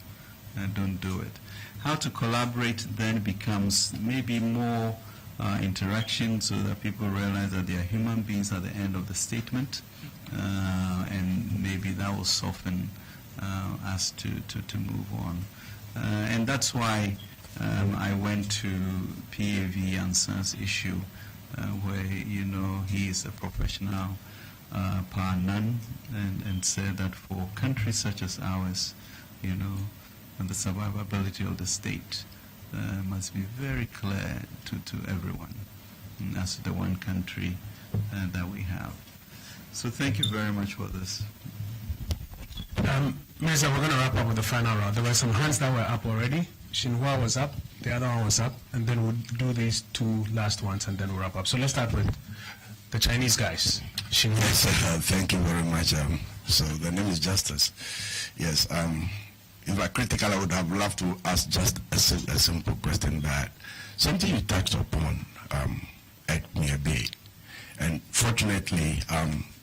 don't do it. How to collaborate then becomes maybe more interaction, so that people realize that they are human beings at the end of the statement, and maybe that will soften us to move on. And that's why I went to PAV Ansar's issue, where, he is a professional power nun, and said that for countries such as ours, and the survivability of the state must be very clear to everyone as the one country that we have. So thank you very much for this. Minister, we're going to wrap up with the final round. There were some hands that were up already. Xinhua was up, the other one was up, and then we'll do these two last ones and then we'll wrap up. So let's start with the Chinese guys. Xinhua. Yes, thank you very much. So the name is Justice. Yes, if I critical, I would have loved to ask just a simple question, but something you touched upon at me a bit. And fortunately,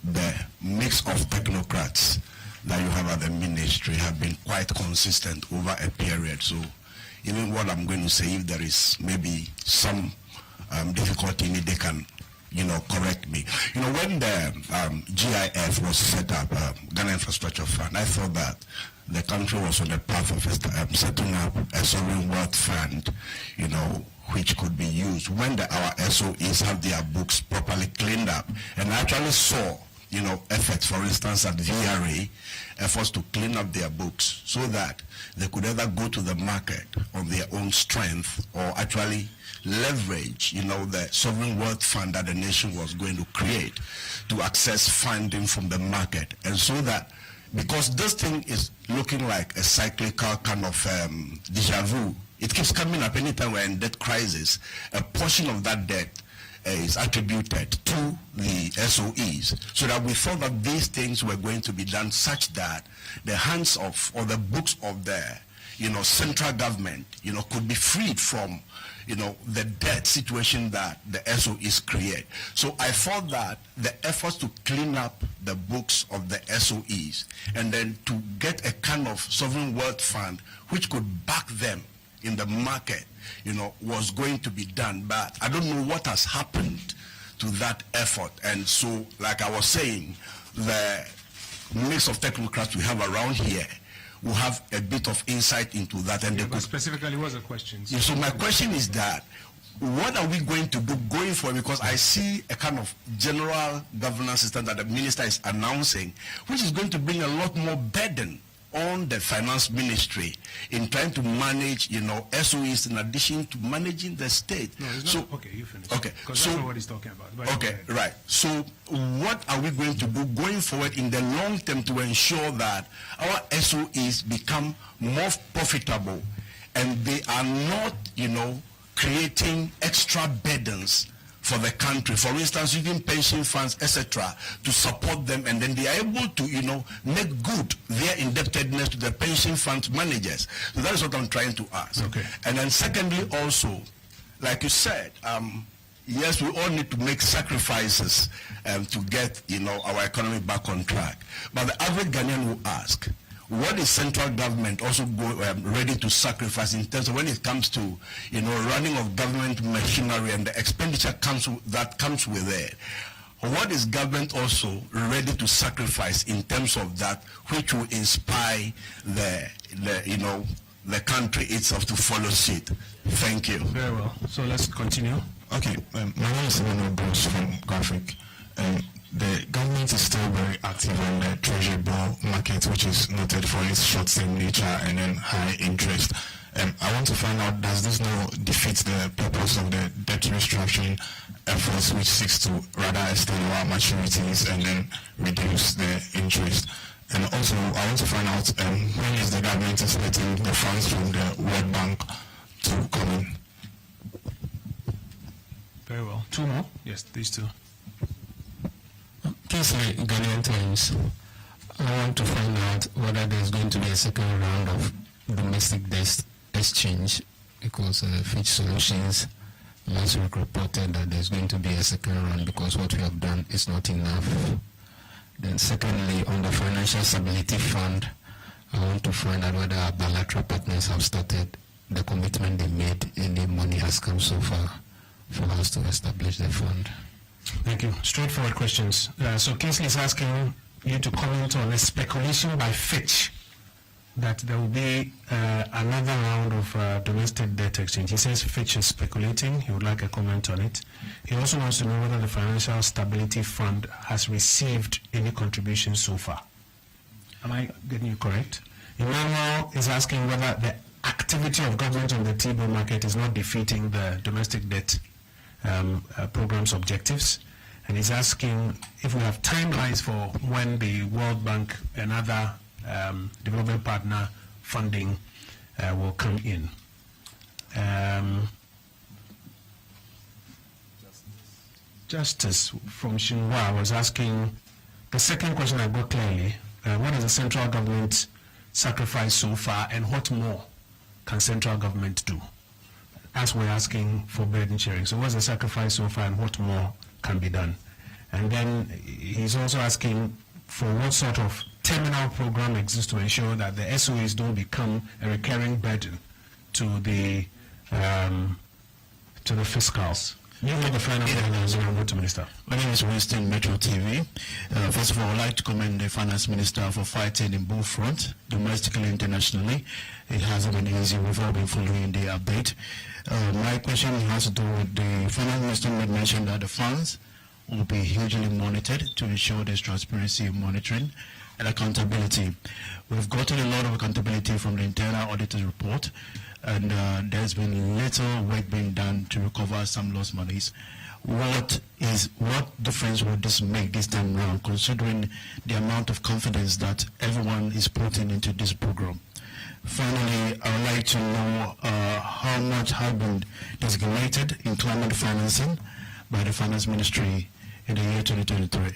the mix of technocrats that you have at the ministry have been quite consistent over a period. So even what I'm going to say, if there is maybe some difficulty in it, they can, correct me. When the GIF was set up, Ghana Infrastructure Fund, I thought that the country was on the path of setting up a sovereign wealth fund, which could be used when our SOEs have their books properly cleaned up. And I actually saw, efforts, for instance, at VRA, efforts to clean up their books so that they could either go to the market on their own strength or actually leverage, the sovereign wealth fund that the nation was going to create to access funding from the market. And so that, because this thing is looking like a cyclical kind of deja vu, it keeps coming up anytime we're in debt crisis. A portion of that debt is attributed to the SOEs, so that we thought that these things were going to be done such that the hands of, or the books of the, central government, could be freed from, the debt situation that the SOEs create. So I thought that the efforts to clean up the books of the SOEs and then to get a kind of sovereign wealth fund which could back them in the market, was going to be done. But I don't know what has happened to that effort. And so, like I was saying, the mix of technocrats we have around here will have a bit of insight into that. And but specifically, what's the question? So my question is that, what are we going to do going forward? Because I see a kind of general governance system that the minister is announcing, which is going to bring a lot more burden on the finance ministry in trying to manage, SOEs in addition to managing the state. No, it's not. Okay, you finish. Okay, because so that's not what he's talking about. But okay, right. So what are we going to do going forward in the long term to ensure that our SOEs become more profitable and they are not, creating extra burdens for the country, for instance, using pension funds, etc., to support them, and then they are able to, make good their indebtedness to the pension fund managers. So that is what I'm trying to ask. Okay. And then secondly, also, like you said, yes, we all need to make sacrifices to get, our economy back on track. But the average Ghanaian will ask, what is central government also ready to sacrifice in terms of when it comes to, running of government machinery and the expenditure that comes with it? What is government also ready to sacrifice in terms of that, which will inspire the country itself to follow suit? Thank you. Very well. So let's continue. Okay, my name is Emmanuel Bruce from Graphic. The government is still very active on the treasury bill market, which is noted for its short-term nature and then high interest. I want to find out, does this now defeat the purpose of the debt restructuring efforts, which seeks to rather extend our maturities and then reduce the interest? And also, I want to find out when is the government expecting the funds from the World Bank to come in? Very well. Two more? Yes, these two. Kingsley, Ghanaian Times. I want to find out whether there's going to be a second round of domestic debt exchange, because Fitch Solutions last week reported that there's going to be a second round because what we have done is not enough. Then secondly, on the Financial Stability Fund, I want to find out whether our bilateral partners have started the commitment they made. Any money has come so far for us to establish the fund. Thank you. Straightforward questions. So Kingsley is asking you to comment on a speculation by Fitch that there will be another round of domestic debt exchange. He says Fitch is speculating. He would like a comment on it. He also wants to know whether the Financial Stability Fund has received any contributions so far. Am I getting you correct? Emmanuel is asking whether the activity of government on the T-bill market is not defeating the domestic debt program's objectives, and he's asking if we have timelines for when the World Bank and other development partner funding will come in. Justice from Shinhua was asking, the second question I got clearly, what has the central government sacrificed so far, and what more can central government do? As we're asking for burden sharing. So what's the sacrifice so far and what more can be done? And then he's also asking for what sort of terminal program exists to ensure that the SOEs don't become a recurring burden to the fiscals. You have the final word to Minister. My name is Winston, Metro TV. First of all, I'd like to commend the Finance Minister for fighting in both fronts, domestically and internationally. It hasn't been easy. We've all been following the update. My question has to do with the Finance Minister made mention that the funds will be hugely monitored to ensure there's transparency in monitoring and accountability. We've gotten a lot of accountability from the internal auditor's report, and there's been little work being done to recover some lost monies. What difference would this make this time around, considering the amount of confidence that everyone is putting into this program? Finally, I would like to know how much has been designated in climate financing by the Finance Ministry in the year 2023.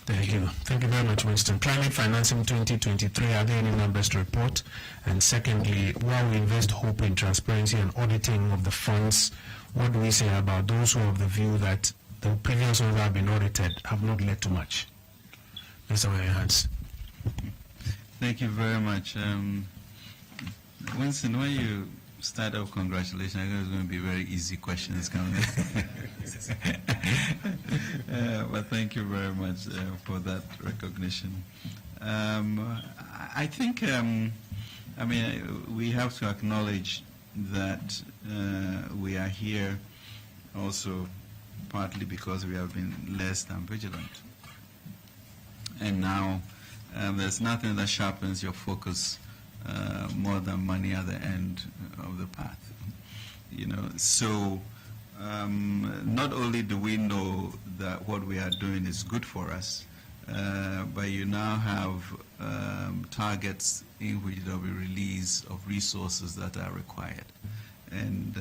Thank you. Thank you very much, Winston. Climate financing 2023, are there any numbers to report? And secondly, while we invest hope in transparency and auditing of the funds, what do we say about those who have the view that the previous ones that have been audited have not led to much? Mr. Hans. Thank you very much. Winston, when you start off, congratulations. I know it's going to be very easy questions coming. But thank you very much for that recognition. I think, we have to acknowledge that we are here also partly because we have been less than vigilant. And now there's nothing that sharpens your focus more than money at the end of the path. So not only do we know that what we are doing is good for us, but you now have targets in which there will be release of resources that are required. And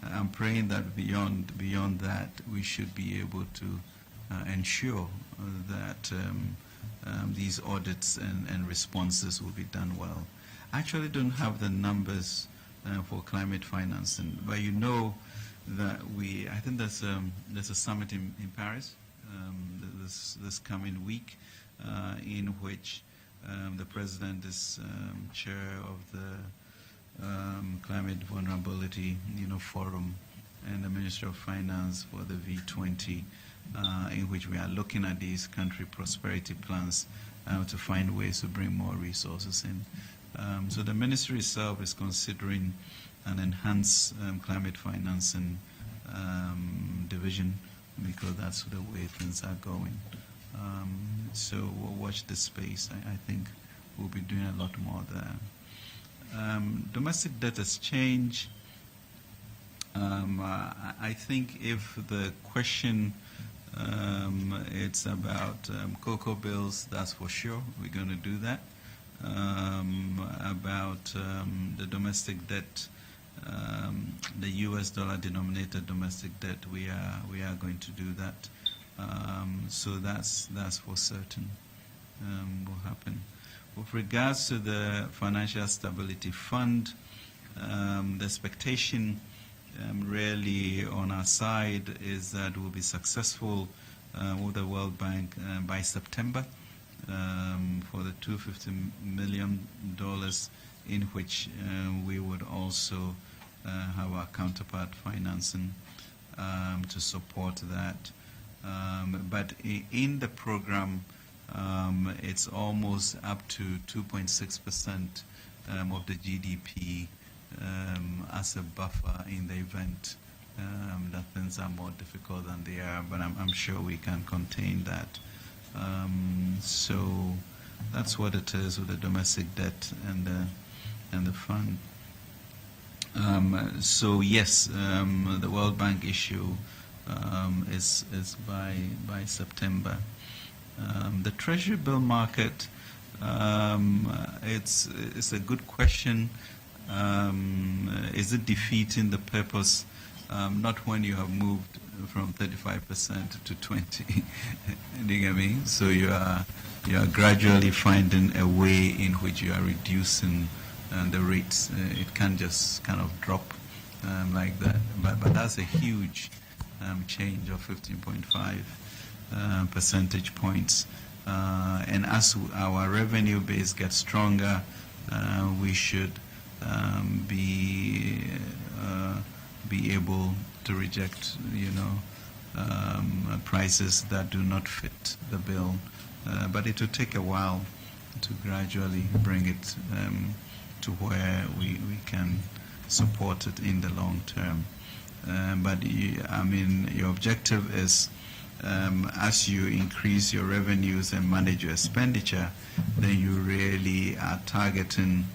I'm praying that beyond that, we should be able to ensure that these audits and responses will be done well. I actually don't have the numbers for climate financing, but you know that I think there's a summit in Paris this coming week in which the president is chair of the Climate Vulnerability Forum, and the Minister of Finance for the V20, in which we are looking at these country prosperity plans to find ways to bring more resources in. So the ministry itself is considering an enhanced climate financing division, because that's the way things are going. So we'll watch this space. I think we'll be doing a lot more there. Domestic debt has changed. I think if the question it's about cocoa bills, that's for sure. We're going to do that. About the domestic debt, the US dollar denominated domestic debt, we are going to do that. So that's for certain will happen. With regards to the Financial Stability Fund, the expectation really on our side is that we'll be successful with the World Bank by September for the $250 million, in which we would also have our counterpart financing to support that. But in the program, it's almost up to 2.6% of the GDP as a buffer in the event that things are more difficult than they are, but I'm sure we can contain that. So that's what it is with the domestic debt and the fund. So yes, the World Bank issue is by September. The Treasury bill market, it's a good question. Is it defeating the purpose? Not when you have moved from 35% to 20%. Do you get me? So you are gradually finding a way in which you are reducing the rates. It can't just kind of drop like that. But that's a huge change of 15.5 percentage points. And as our revenue base gets stronger, we should be able to reject, prices that do not fit the bill. But it will take a while to gradually bring it to where we can support it in the long term. But your objective is, as you increase your revenues and manage your expenditure, then you really are targeting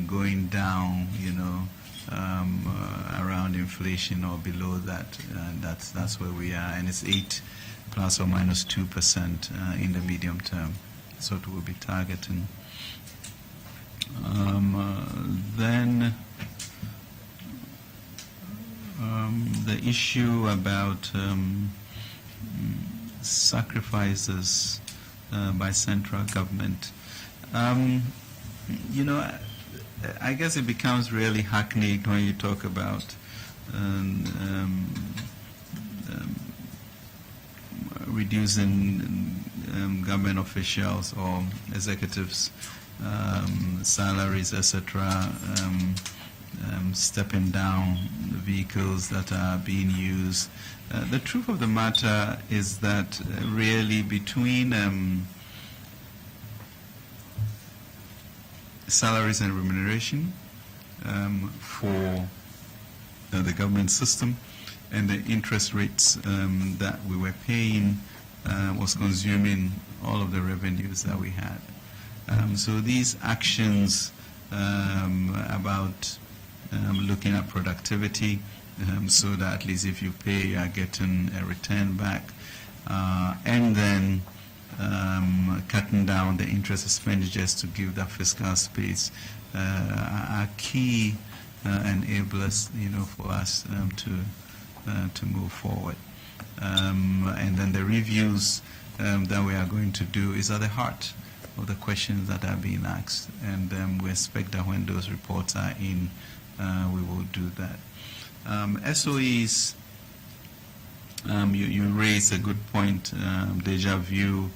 going down, around inflation or below that. That's where we are, and it's 8 plus or minus 2% in the medium term. That's what we'll be targeting. the issue about sacrifices by central government, you know, I guess it becomes really hackneyed when you talk about reducing government officials or executives' salaries, etc., stepping down the vehicles that are being used. The truth of the matter is that really between salaries and remuneration for the government system and the interest rates that we were paying was consuming all of the revenues that we had. So these actions about looking at productivity so that at least if you pay, you are getting a return back, and then cutting down the interest expenditures to give that fiscal space are key enablers, you know, for us to move forward. And then the reviews that we are going to do is at the heart of the questions that are being asked, and we expect that when those reports are in, we will do that. SOEs, you raise a good point, deja vu,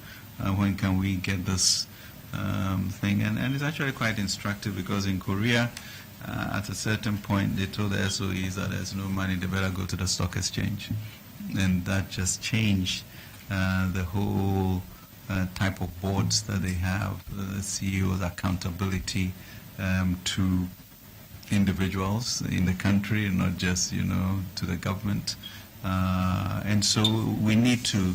when can we get this thing, and it's actually quite instructive because in Korea, at a certain point, they told the SOEs that there's no money, they better go to the stock exchange. And that just changed the whole type of boards that they have, the CEO's accountability to individuals in the country, and not just, you know, to the government. And so we need to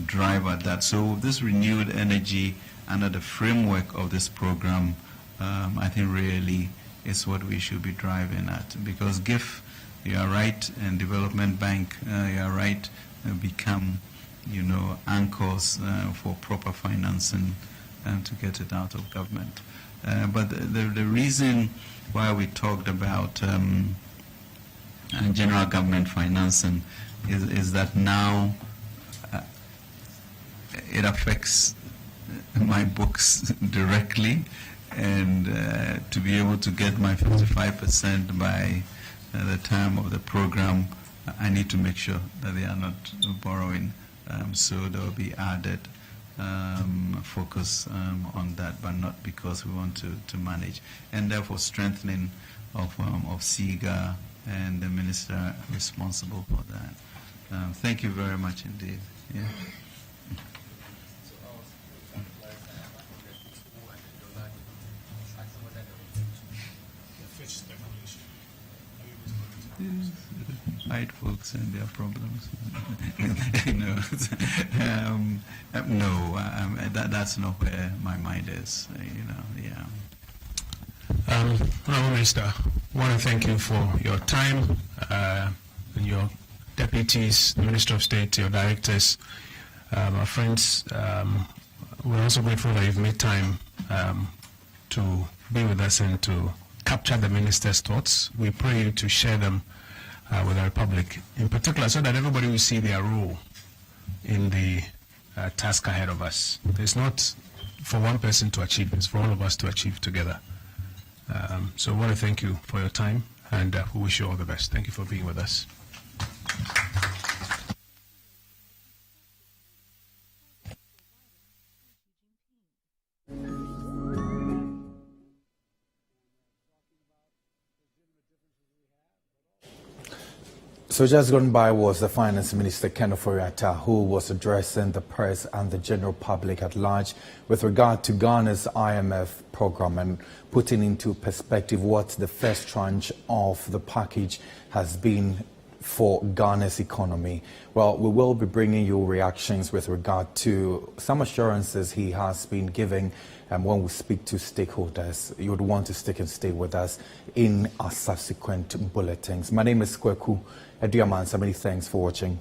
drive at that. So this renewed energy under the framework of this program, I think really is what we should be driving at, because GIF, you are right, and Development Bank, you are right, become, you know, anchors for proper financing to get it out of government. But the reason why we talked about general government financing is that now it affects my books directly, and to be able to get my 55% by the time of the program, I need to make sure that they are not borrowing. So there will be added focus on that, but not because we want to manage. And therefore strengthening of SIGA and the minister responsible for that. Thank you very much indeed. Yeah. White folks and their problems. That's not where my mind is. Yeah. Honourable Minister, I want to thank you for your time, and your deputies, the Minister of State, your directors, our friends. We're also grateful that you've made time to be with us and to capture the Minister's thoughts. We pray you to share them with the Republic, in particular, so that everybody will see their role in the task ahead of us. It's not for one person to achieve, it's for all of us to achieve together. So I want to thank you for your time, and we wish you all the best. Thank you for being with us. So just gone by was the Finance Minister, Ken Ofori-Atta, who was addressing the press and the general public at large with regard to Ghana's IMF program and putting into perspective what the first tranche of the package has been for Ghana's economy. Well, we will be bringing you reactions with regard to some assurances he has been giving when we speak to stakeholders. You would want to stick and stay with us in our subsequent bulletins. My name is Kweku Ediaman. Many thanks for watching.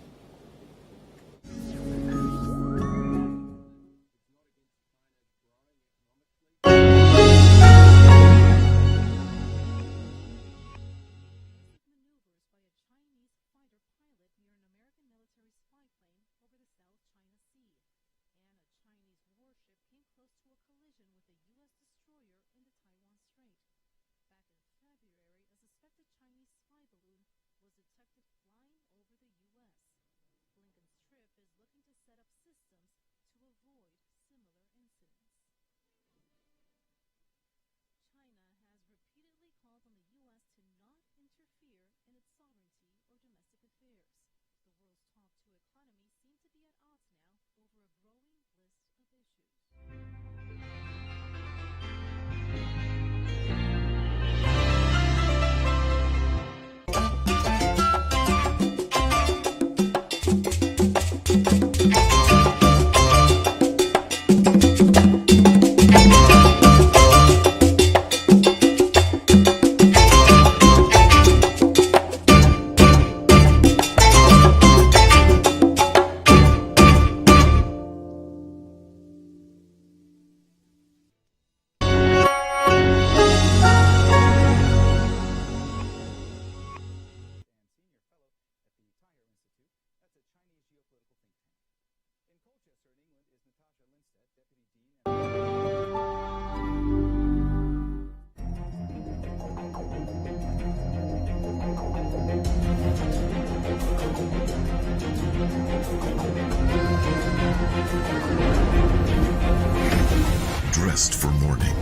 past for morning.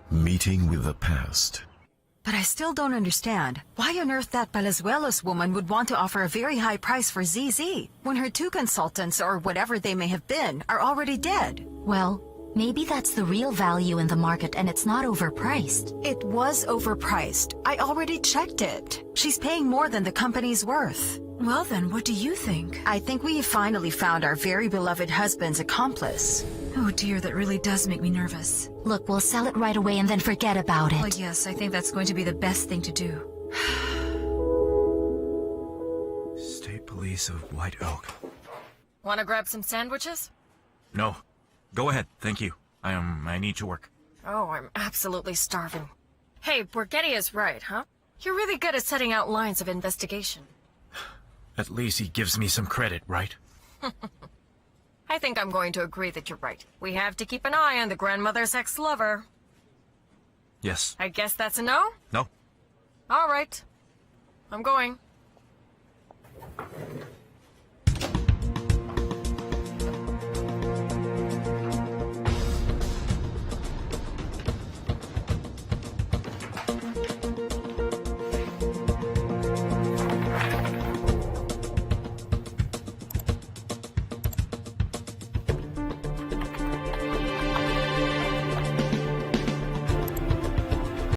Meeting with the past. But I still don't understand. Why on earth that Palazuelos woman would want to offer a very high price for ZZ when her two consultants, or whatever they may have been, are already dead? Well, maybe that's the real value in the market and it's not overpriced. It was overpriced. I already checked it. She's paying more than the company's worth. Well then, what do you think? I think we have finally found our very beloved husband's accomplice. Oh dear, that really does make me nervous. Look, we'll sell it right away and then forget about it. Well, yes, I think that's going to be the best thing to do. State Police of White Oak. Want to grab some sandwiches? No. Go ahead, thank you. I need to work. Oh, I'm absolutely starving. Hey, Borghetti is right, huh? You're really good at setting out lines of investigation. At least he gives me some credit, right? I think I'm going to agree that you're right. We have to keep an eye on the grandmother's ex-lover. Yes. I guess that's a no? No. All right. I'm going.